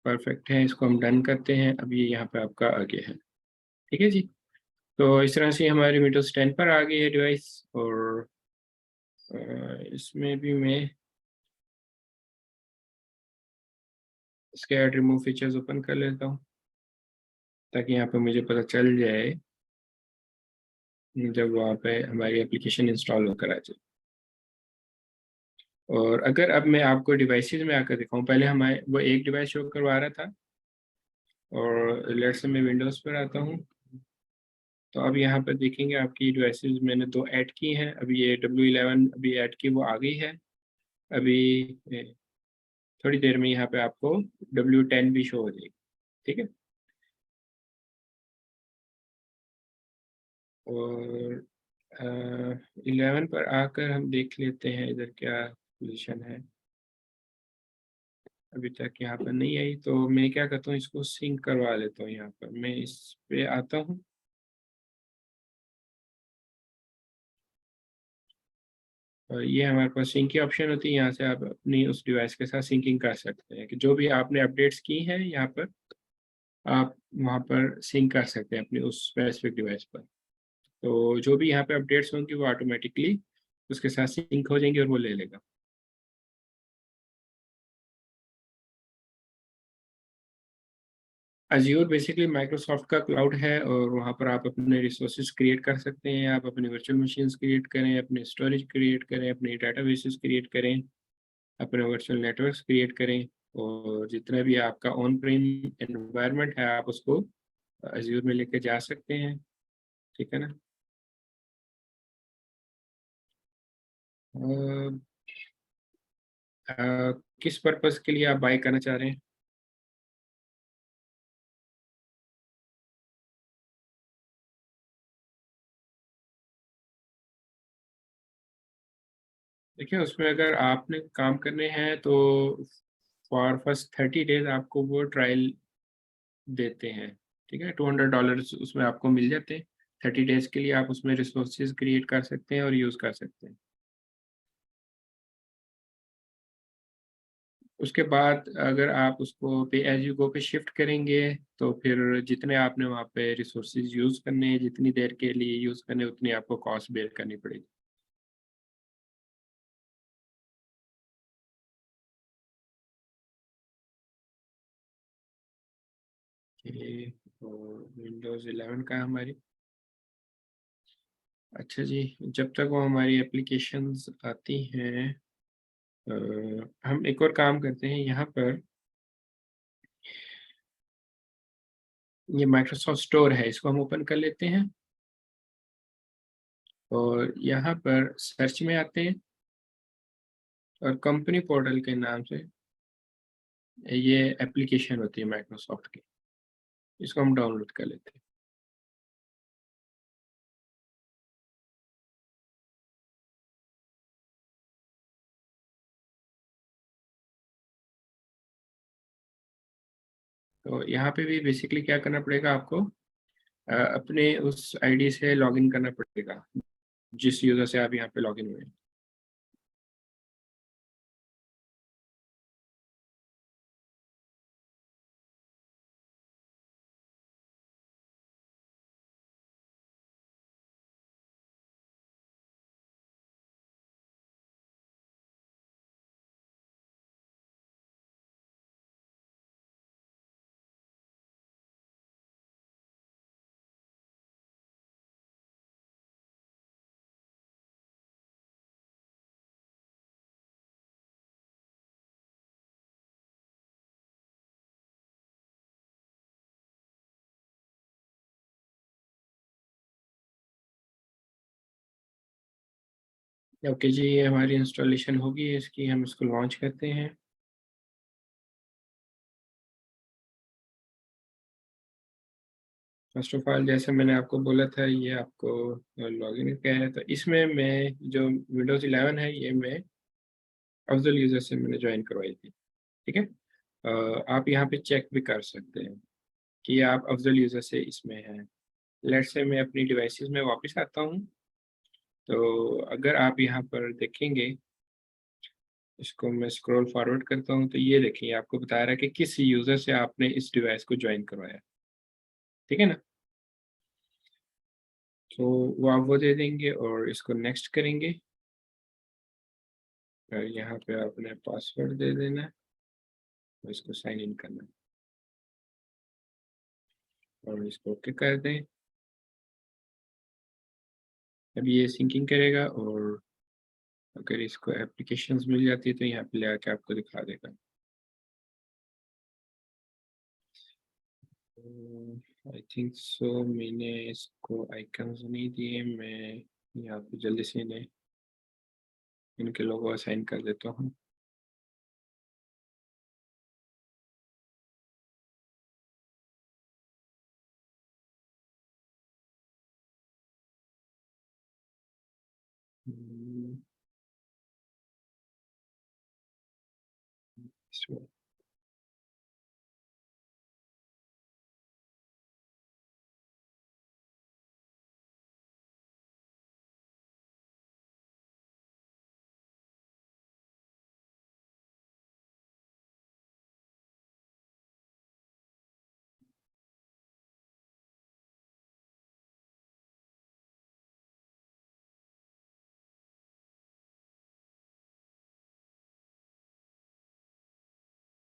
परफेक्ट है, इसको हम डन करते हैं। अब ये यहाँ पे आपका आ गया है। ठीक है जी। तो इस तरह से हमारी विंडोज 10 पर आ गई है डिवाइस। और इसमें भी मैं इसके ऐड रिमूव फीचर्स ओपन कर लेता हूँ ताकि यहाँ पे मुझे पता चल जाए जब वहाँ पे हमारी एप्लीकेशन इंस्टॉल होकर आ जाए। और अगर अब मैं आपको डिवाइसेस में आकर दिखाऊं, पहले हमारे वो एक डिवाइस शो करवा रहा था, और लेट्स से मैं विंडोज़ पर आता हूँ। तो अब यहाँ पर देखेंगे आपकी डिवाइसेस मैंने 2 ऐड की हैं। अभी ये W11 अभी ऐड की, वो आ गई है। अभी थोड़ी देर में यहाँ पे आपको W10 भी शो हो जाएगी। ठीक है। और 11 पर आकर हम देख लेते हैं इधर क्या पोजीशन है। अभी तक यहाँ पर नहीं आई, तो मैं क्या करता हूँ, इसको सिंक करवा लेता हूँ। यहाँ पर मैं इस पे आता हूँ। और ये हमारे पास सिंक की ऑप्शन होती है। यहाँ से आप अपनी उस डिवाइस के साथ सिंकिंग कर सकते हैं कि जो भी आपने अपडेट्स की हैं यहाँ पर आप वहाँ पर सिंक कर सकते हैं अपनी उस स्पेसिफिक डिवाइस पर। तो जो भी यहाँ पे अपडेट्स होंगी वो ऑटोमेटिकली उसके साथ सिंक हो जाएंगी और वो ले लेगा। अज्योर बेसिकली माइक्रोसॉफ्ट का क्लाउड है, और वहाँ पर आप अपने रिसोर्सेज क्रिएट कर सकते हैं। आप अपनी वर्चुअल मशीन्स क्रिएट करें, अपने स्टोरेज क्रिएट करें, अपने डाटाबेसेस क्रिएट करें, अपने वर्चुअल नेटवर्क्स क्रिएट करें, और जितना भी आपका ऑन प्रेम एनवायरनमेंट है आप उसको अज्योर में लेके जा सकते हैं। ठीक है ना। अ, किस पर्पस के लिए आप बाय करना चाह रहे हैं? देखिए, उसमें अगर आपने काम करने हैं तो फॉर फर्स्ट 30 डेज आपको वो ट्रायल देते हैं। ठीक है, $200 उसमें आपको मिल जाते हैं। 30 डेज के लिए आप उसमें रिसोर्सेज क्रिएट कर सकते हैं और यूज़ कर सकते हैं। उसके बाद अगर आप उसको पे एज यू गो पे शिफ्ट करेंगे तो फिर जितने आपने वहाँ पे रिसोर्सेज यूज़ करने हैं, जितनी देर के लिए यूज़ करने, उतनी आपको कॉस्ट बेयर करनी पड़ेगी। ये तो विंडोज़ 11 का है हमारी। अच्छा जी, जब तक वो हमारी एप्लीकेशंस आती हैं, हम एक और काम करते हैं। यहाँ पर ये माइक्रोसॉफ्ट स्टोर है, इसको हम ओपन कर लेते हैं। और यहाँ पर सर्च में आते हैं, और कंपनी पोर्टल के नाम से ये एप्लीकेशन होती है माइक्रोसॉफ्ट की, इसको हम डाउनलोड कर लेते हैं। तो यहाँ पे भी बेसिकली क्या करना पड़ेगा आपको, अपने उस आईडी से लॉगिन करना पड़ेगा जिस यूज़र से आप यहाँ पे लॉगिन हुए हैं। ओके जी, ये हमारी इंस्टॉलेशन होगी इसकी, हम इसको लॉन्च करते हैं। फर्स्ट ऑफ ऑल जैसे मैंने आपको बोला था, ये आपको लॉगिन का है, तो इसमें मैं जो विंडोज़ 11 है ये मैं अफजल यूज़र से मैंने ज्वाइन करवाई थी। ठीक है, आप यहाँ पे चेक भी कर सकते हैं कि आप अफजल यूज़र से इसमें हैं। लेट्स से मैं अपनी डिवाइसेस में वापस आता हूँ, तो अगर आप यहाँ पर देखेंगे, इसको मैं स्क्रॉल फॉरवर्ड करता हूँ, तो ये देखिए आपको बता रहा है कि किस यूज़र से आपने इस डिवाइस को ज्वाइन करवाया। ठीक है ना, तो वो आप वो दे देंगे और इसको नेक्स्ट करेंगे और यहाँ पे आपने पासवर्ड दे देना है और इसको साइन इन करना है और इसको ओके कर दें। अब ये सिंकिंग करेगा और अगर इसको एप्लीकेशंस मिल जाती है तो यहाँ पे ले आके आपको दिखा देगा। आई थिंक सो मैंने इसको आइकन्स नहीं दिए, मैं यहाँ पे जल्दी से इन्हें इनके लोगो असाइन कर देता हूँ। हम्म, इसमें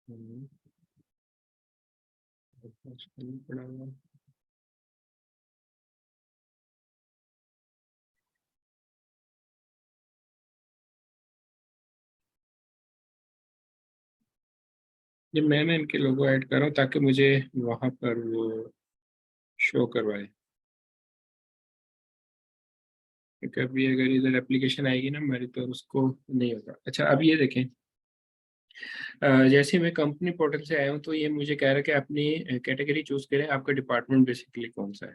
हम्म, इसमें पड़ा हुआ। ये मैंने इनके लोगो ऐड करा ताकि मुझे वहाँ पर वो शो करवाए, क्योंकि अभी अगर इधर एप्लीकेशन आएगी ना हमारी तो उसको नहीं होगा। अच्छा, अब ये देखें, जैसे मैं कंपनी पोर्टल से आया हूँ तो ये मुझे कह रहा है कि अपनी कैटेगरी चूज करें, आपका डिपार्टमेंट बेसिकली कौन सा है।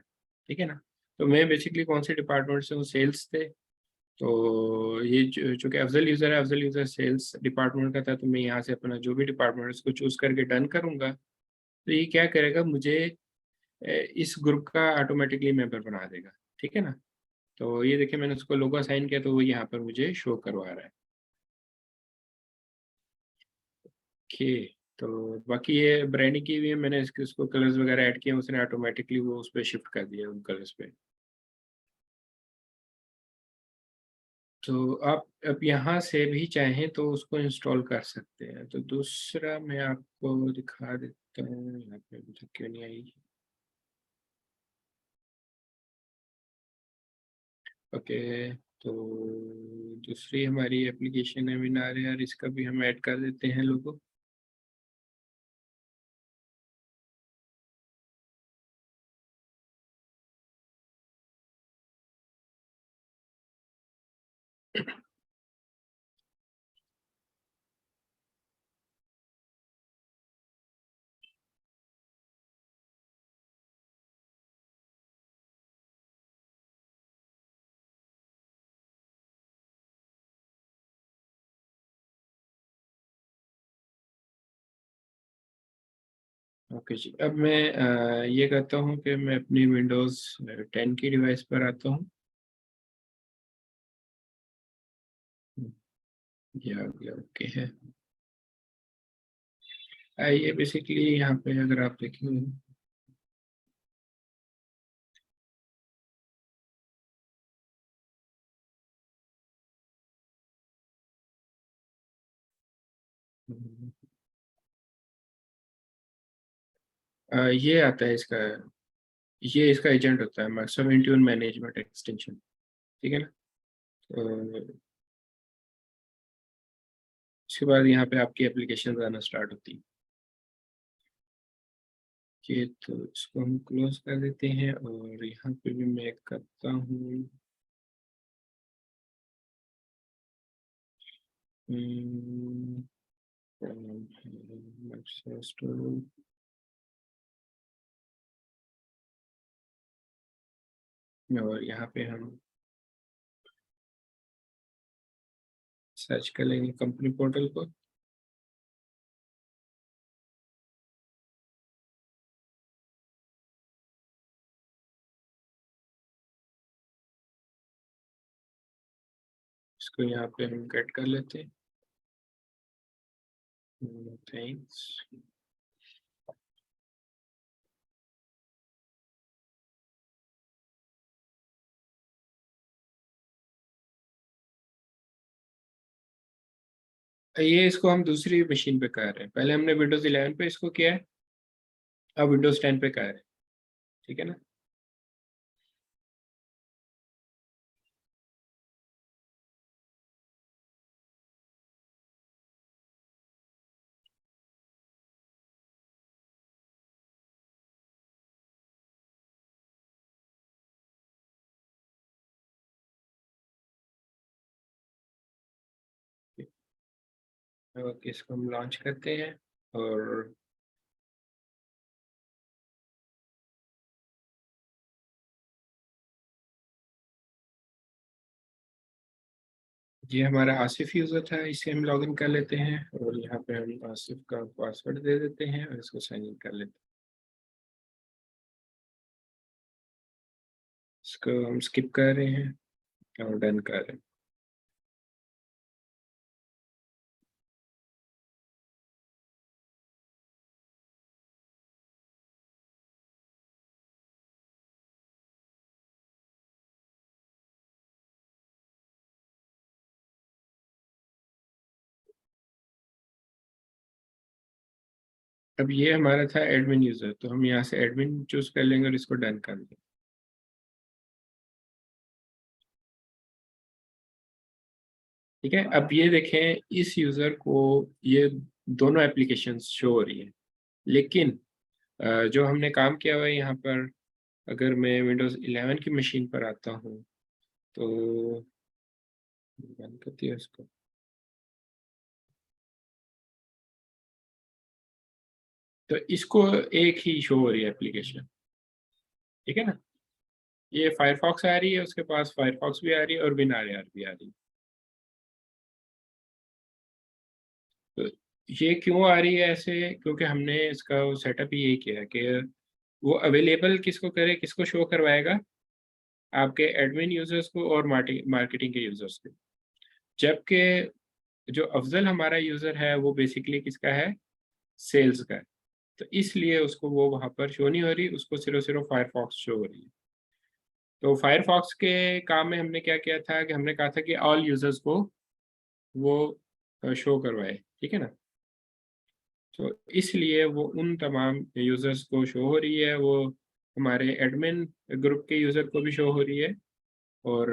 ठीक है ना, तो मैं बेसिकली कौन से डिपार्टमेंट से हूँ, सेल्स थे। तो ये चूंकि अफजल यूज़र है, अफजल यूज़र सेल्स डिपार्टमेंट का था, तो मैं यहाँ से अपना जो भी डिपार्टमेंट है उसको चूज करके डन करूँगा। तो ये क्या करेगा, मुझे इस ग्रुप का ऑटोमेटिकली मेंबर बना देगा। ठीक है ना, तो ये देखिए मैंने उसको लोगो असाइन किया तो वो यहाँ पर मुझे शो करवा रहा है। ओके, तो बाकी ये ब्रांडिंग की हुई है, मैंने इसको कलर्स वगैरह ऐड किए, उसने ऑटोमेटिकली वो उस पर शिफ्ट कर दिया उन कलर्स पे। तो आप अब यहाँ से भी चाहें तो उसको इंस्टॉल कर सकते हैं। तो दूसरा मैं आपको दिखा देता हूँ, यहाँ पे अभी तक क्यों नहीं आई। ओके, तो दूसरी हमारी एप्लीकेशन है विनार यार, इसका भी हम ऐड कर देते हैं लोगो। ओके जी, अब मैं ये करता हूँ कि मैं अपनी विंडोज़ 10 की डिवाइस पर आता हूँ। ये आ गया, ओके है। ये बेसिकली यहाँ पे अगर आप देखेंगे, ये आता है इसका, ये इसका एजेंट होता है माइक्रोसॉफ्ट इंट्यून मैनेजमेंट एक्सटेंशन। ठीक है ना, तो उसके बाद यहाँ पे आपकी एप्लीकेशन आना स्टार्ट होती है। ये तो इसको हम क्लोज कर देते हैं और यहाँ पे भी मैं करता हूँ Microsoft Store। और यहाँ पे हम सर्च कर लेंगे कंपनी पोर्टल को। इसको यहाँ पे हम गेट कर लेते हैं। थैंक्स। ये इसको हम दूसरी मशीन पे कर रहे हैं, पहले हमने विंडोज 11 पे इसको किया है, अब विंडोज 10 पे कर रहे हैं, ठीक है ना। ओके, इसको हम लॉन्च करते हैं और ये हमारा आसिफ यूजर था, इसे हम लॉगिन कर लेते हैं और यहाँ पे हम आसिफ का पासवर्ड दे देते हैं और इसको साइन इन कर लेते हैं। इसको हम स्किप कर रहे हैं और डन कर रहे हैं। अब ये हमारा था एडमिन यूजर, तो हम यहाँ से एडमिन चूज कर लेंगे और इसको डन कर देंगे। ठीक है, अब ये देखें इस यूजर को ये दोनों एप्लीकेशंस शो हो रही है, लेकिन जो हमने काम किया हुआ है यहाँ पर, अगर मैं विंडोज 11 की मशीन पर आता हूँ तो बंद कर दिया इसको। तो इसको एक ही शो हो रही है एप्लीकेशन, ठीक है ना। ये फायरफॉक्स आ रही है, उसके पास फायरफॉक्स भी आ रही है और WinRAR भी आ रही है। तो ये क्यों आ रही है ऐसे, क्योंकि हमने इसका सेटअप ही यही किया है कि वो अवेलेबल किसको करे, किसको शो करवाएगा, आपके एडमिन यूजर्स को और मार्केटिंग के यूजर्स को। जबकि जो अफजल हमारा यूजर है वो बेसिकली किसका है, सेल्स का है, तो इसलिए उसको वो वहाँ पर शो नहीं हो रही, उसको सिर्फ सिर्फ फायरफॉक्स शो हो रही है। तो फायरफॉक्स के काम में हमने क्या किया था कि हमने कहा था कि ऑल यूजर्स को वो शो करवाए, ठीक है ना। तो इसलिए वो उन तमाम यूजर्स को शो हो रही है, वो हमारे एडमिन ग्रुप के यूजर को भी शो हो रही है और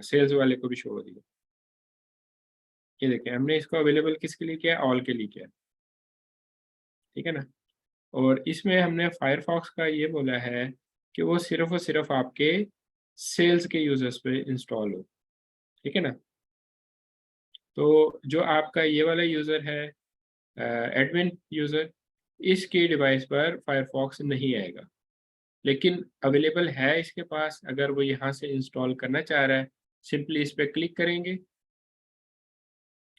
सेल्स वाले को भी शो हो रही है। ये देखिए हमने इसको अवेलेबल किसके लिए किया, ऑल के लिए किया, ठीक है ना। और इसमें हमने फायरफॉक्स का ये बोला है कि वो सिर्फ और सिर्फ आपके सेल्स के यूजर्स पे इंस्टॉल हो, ठीक है ना। तो जो आपका ये वाला यूज़र है एडमिन यूज़र, इसकी डिवाइस पर फायरफॉक्स नहीं आएगा, लेकिन अवेलेबल है इसके पास। अगर वो यहाँ से इंस्टॉल करना चाह रहा है, सिंपली इस पर क्लिक करेंगे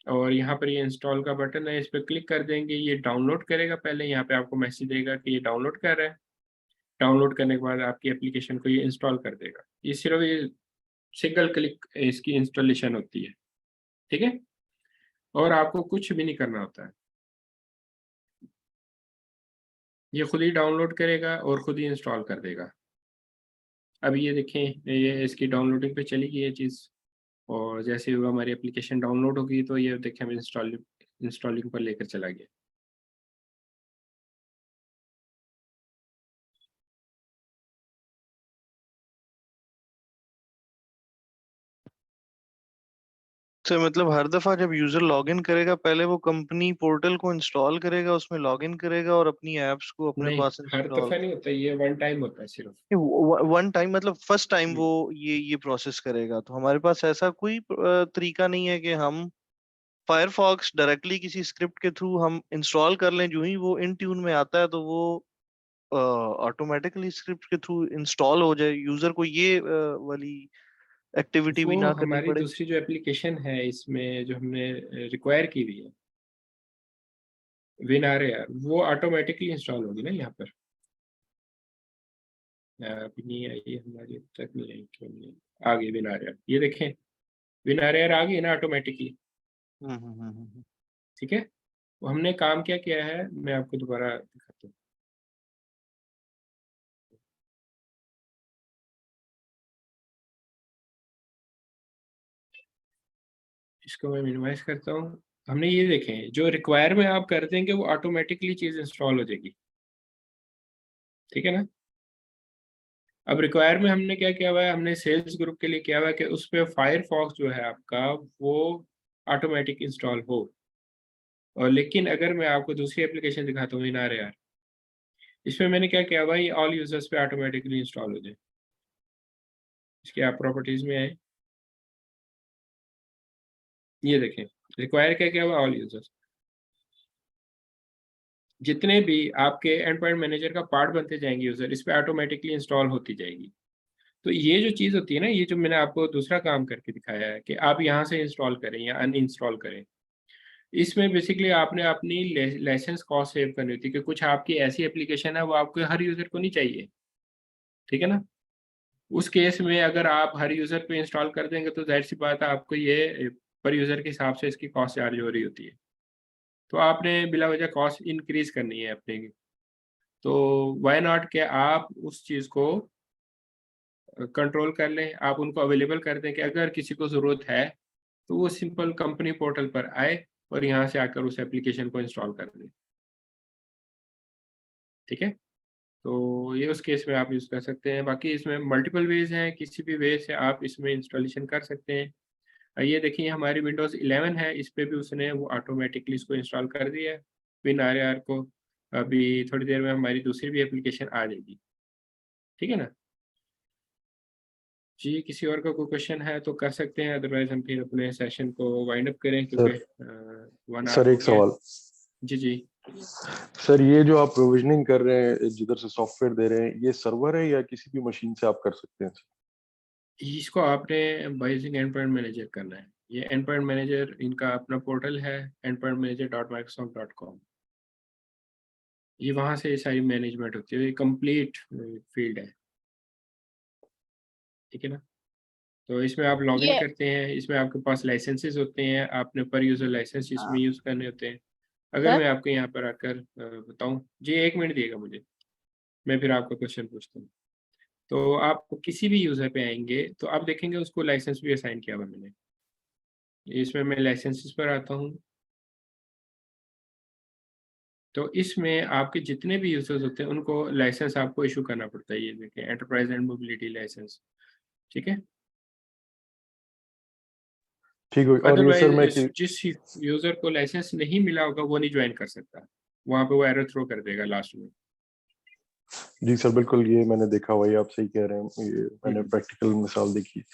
और यहाँ पर ये इंस्टॉल का बटन है, इस पर क्लिक कर देंगे। ये डाउनलोड करेगा, पहले यहाँ पे आपको मैसेज देगा कि ये डाउनलोड कर रहा है। डाउनलोड करने के बाद आपकी एप्लीकेशन को ये इंस्टॉल कर देगा। ये सिर्फ ये सिंगल क्लिक इसकी इंस्टॉलेशन होती है, ठीक है, और आपको कुछ भी नहीं करना होता है। ये खुद ही डाउनलोड करेगा और खुद ही इंस्टॉल कर देगा। अब ये देखें, ये इसकी डाउनलोडिंग पे चली गई ये चीज़, और जैसे ही हमारी एप्लीकेशन डाउनलोड होगी तो ये देखें हम इंस्टॉलिंग पर लेकर चला गया। तो मतलब हर दफा जब यूजर लॉगिन करेगा पहले वो कंपनी पोर्टल को इंस्टॉल करेगा, उसमें लॉगिन करेगा और अपनी एप्स को अपने नहीं, पास हर इंस्टॉल। दफ़ा नहीं होता, ये वन टाइम होता है सिर्फ। वन टाइम मतलब फर्स्ट टाइम हम्म, वो ये प्रोसेस करेगा। तो हमारे पास ऐसा कोई तरीका नहीं है कि हम फायरफॉक्स डायरेक्टली किसी स्क्रिप्ट के थ्रू हम इंस्टॉल कर लें, जो ही वो इन ट्यून में आता है तो वो ऑटोमेटिकली स्क्रिप्ट के थ्रू इंस्टॉल हो जाए, यूजर को ये वाली एक्टिविटी भी वो ना करनी हमारी पड़े? दूसरी जो एप्लीकेशन है इसमें जो हमने रिक्वायर की हुई है विनारे, वो ऑटोमेटिकली इंस्टॉल होगी ना यहाँ पर। अभी नहीं आई हमारी, अब तक नहीं आई, क्यों नहीं आई? आ गई विनारे, ये देखें विनारे आ गई ना ऑटोमेटिकली। ठीक है, तो हमने काम क्या किया है मैं आपको दोबारा दिखाता हूँ। इसको मैं मिनिमाइज करता हूँ। हमने ये देखें जो रिक्वायर में आप कर देंगे वो ऑटोमेटिकली चीज़ इंस्टॉल हो जाएगी। ठीक है ना। अब रिक्वायर में हमने क्या किया हुआ है, हमने सेल्स ग्रुप के लिए किया हुआ है कि उस पर फायरफॉक्स जो है आपका वो ऑटोमेटिक इंस्टॉल हो। और लेकिन अगर मैं आपको दूसरी एप्लीकेशन दिखाता हूँ इनार यार, इसमें मैंने क्या किया हुआ है, ये ऑल यूजर्स पे ऑटोमेटिकली इंस्टॉल हो जाए। इसके आप प्रॉपर्टीज में आए, ये देखें रिक्वायर क्या किया हुआ, ऑल यूजर्स। जितने भी आपके एंड पॉइंट मैनेजर का पार्ट बनते जाएंगे यूजर, इस पर ऑटोमेटिकली इंस्टॉल होती जाएगी। तो ये जो चीज़ होती है ना, ये जो मैंने आपको दूसरा काम करके दिखाया है कि आप यहाँ से इंस्टॉल करें या अनइंस्टॉल करें, इसमें बेसिकली आपने अपनी लाइसेंस कॉस्ट सेव करनी होती है कि कुछ आपकी ऐसी एप्लीकेशन है वो आपको हर यूज़र को नहीं चाहिए। ठीक है ना। उस केस में अगर आप हर यूज़र पे इंस्टॉल कर देंगे तो जाहिर सी बात है आपको ये पर यूज़र के हिसाब से इसकी कॉस्ट चार्ज हो रही होती है। तो आपने बिला वजह कॉस्ट इंक्रीज करनी है अपने की। तो वाई नॉट के आप उस चीज़ को कंट्रोल कर लें, आप उनको अवेलेबल कर दें कि अगर किसी को ज़रूरत है तो वो सिंपल कंपनी पोर्टल पर आए और यहाँ से आकर उस एप्लीकेशन को इंस्टॉल कर दें। ठीक है, तो ये उस केस में आप यूज़ कर सकते हैं। बाकी इसमें मल्टीपल वेज हैं, किसी भी वे से आप इसमें इंस्टॉलेशन कर सकते हैं। ये देखिए हमारी विंडोज़ 11 है, इस पे भी उसने वो ऑटोमेटिकली इसको इंस्टॉल कर दिया है विन आर को। अभी थोड़ी देर में हमारी दूसरी भी एप्लीकेशन आ जाएगी। ठीक है ना जी। किसी और का कोई क्वेश्चन है तो कर सकते हैं, अदरवाइज हम फिर अपने सेशन को वाइंड अप करें क्योंकि सर 1 आवर सर हो एक गया है। सवाल। जी जी। सर ये जो आप प्रोविजनिंग कर रहे हैं, जिधर से सॉफ्टवेयर दे रहे हैं, ये सर्वर है या किसी भी मशीन से आप कर सकते हैं? इसको आपने बाइजिंग एंड पॉइंट मैनेजर करना है। ये एंड पॉइंट मैनेजर इनका अपना पोर्टल है, endpointmanager.microsoft.com। ये वहाँ से ये सारी मैनेजमेंट होती है, ये कंप्लीट फील्ड है। ठीक है ना। तो इसमें आप लॉगिन ये करते हैं, इसमें आपके पास लाइसेंसेस होते हैं, आपने पर यूज़र लाइसेंस इसमें यूज़ करने होते हैं। अगर सर मैं आपको यहाँ पर आकर बताऊँ जी, 1 मिनट दिएगा मुझे, मैं फिर आपका क्वेश्चन पूछता हूँ। तो आप किसी भी यूज़र पे आएंगे तो आप देखेंगे उसको लाइसेंस भी असाइन किया हुआ है मैंने। इसमें मैं लाइसेंसेस पर आता हूँ। तो इसमें आपके जितने भी यूजर्स होते हैं उनको लाइसेंस आपको इशू करना पड़ता है। ये देखिए एंटरप्राइज एंड मोबिलिटी लाइसेंस। ठीक है। ठीक है। और ये सर मैं अदरवाइज जिस यूजर को लाइसेंस नहीं मिला होगा वो नहीं ज्वाइन कर सकता, वहां पे वो एरर थ्रो कर देगा लास्ट में। जी सर बिल्कुल, ये मैंने देखा हुआ है, आप सही कह रहे हैं, ये मैंने हम्म। प्रैक्टिकल मिसाल देखी है।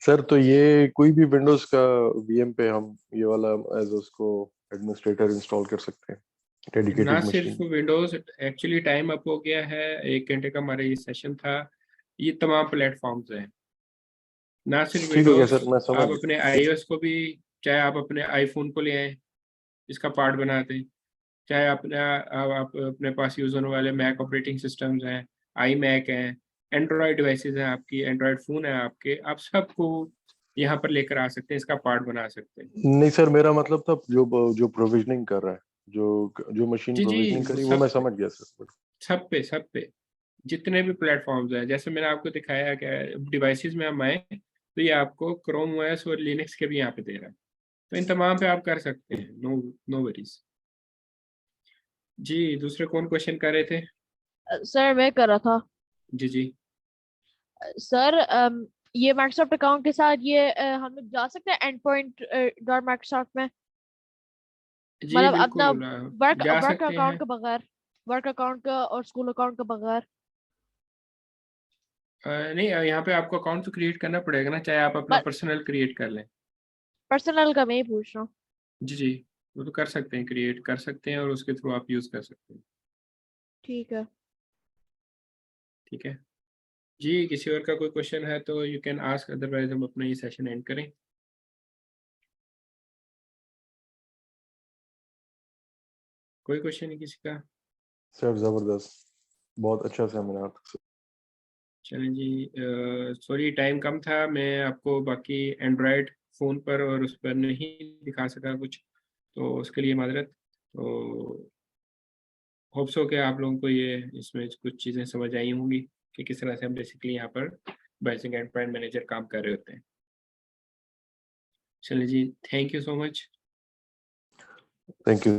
सर तो ये कोई भी विंडोज का वीएम पे हम ये वाला एज उसको एडमिनिस्ट्रेटर इंस्टॉल कर सकते हैं, ना डेडिकेटेड सिर्फ machine? Windows, actually time up हो गया है, 1 घंटे का हमारा ये सेशन था। ये तमाम प्लेटफॉर्म्स हैं, ना सिर्फ ठीक हो गया विंडोज। सर, मैं समझ आप गया। अपने iOS को भी, चाहे आप अपने आईफोन को ले आए इसका पार्ट बना दें, चाहे अपने आप अपने पास यूज होने वाले मैक ऑपरेटिंग सिस्टम्स हैं, आई मैक हैं, एंड्रॉयड डिवाइसेस हैं, आपकी एंड्रॉयड फ़ोन है आपके, आप सबको यहाँ पर लेकर आ सकते हैं, इसका पार्ट बना सकते हैं। नहीं सर, मेरा मतलब था जो जो प्रोविजनिंग कर रहा है, जो जो मशीन जी जी, प्रोविजनिंग करी, वो मैं सब समझ गया सर। सब पे जितने भी प्लेटफॉर्म्स हैं, जैसे मैंने आपको दिखाया कि डिवाइसेस में हम आए तो ये आपको क्रोम ओएस और लिनक्स के भी यहाँ पे दे रहा है। तो इन तमाम पे आप कर सकते हैं, नो नो वरीज। जी, दूसरे कौन क्वेश्चन कर रहे थे? सर मैं कर रहा था। जी जी। सर ये माइक्रोसॉफ्ट अकाउंट के साथ ये हम लोग जा सकते हैं एंड पॉइंट डॉट माइक्रोसॉफ्ट में, जी मतलब अपना बिल्कुल, वर्क जा वर्क सकते अकाउंट हैं। के बगैर, वर्क अकाउंट का और स्कूल अकाउंट के बगैर। नहीं, यहाँ पे आपको अकाउंट तो क्रिएट करना पड़ेगा ना, चाहे आप अपना बट पर्सनल क्रिएट कर लें। पर्सनल का मैं ही पूछ रहा हूँ। जी जी, वो तो कर सकते हैं, क्रिएट कर सकते हैं और उसके थ्रू आप यूज़ कर सकते हैं। ठीक है। ठीक है जी, किसी और का कोई क्वेश्चन है तो यू कैन आस्क, अदरवाइज हम अपना ये सेशन एंड करें। कोई क्वेश्चन है किसी का? सर जबरदस्त, बहुत अच्छा सेमिनार। चलें जी, सॉरी टाइम कम था, मैं आपको बाकी एंड्रॉयड फ़ोन पर और उस पर नहीं दिखा सका कुछ, तो उसके लिए माजरत। तो होप सो कि आप लोगों को ये इसमें कुछ चीज़ें समझ आई होंगी कि किस तरह से हम बेसिकली यहाँ पर बेसिक एंड मैनेजर काम कर रहे होते हैं। चलिए जी, thank you so much. Thank you.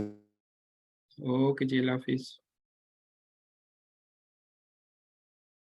Okay जी, अल्लाह हाफिज़।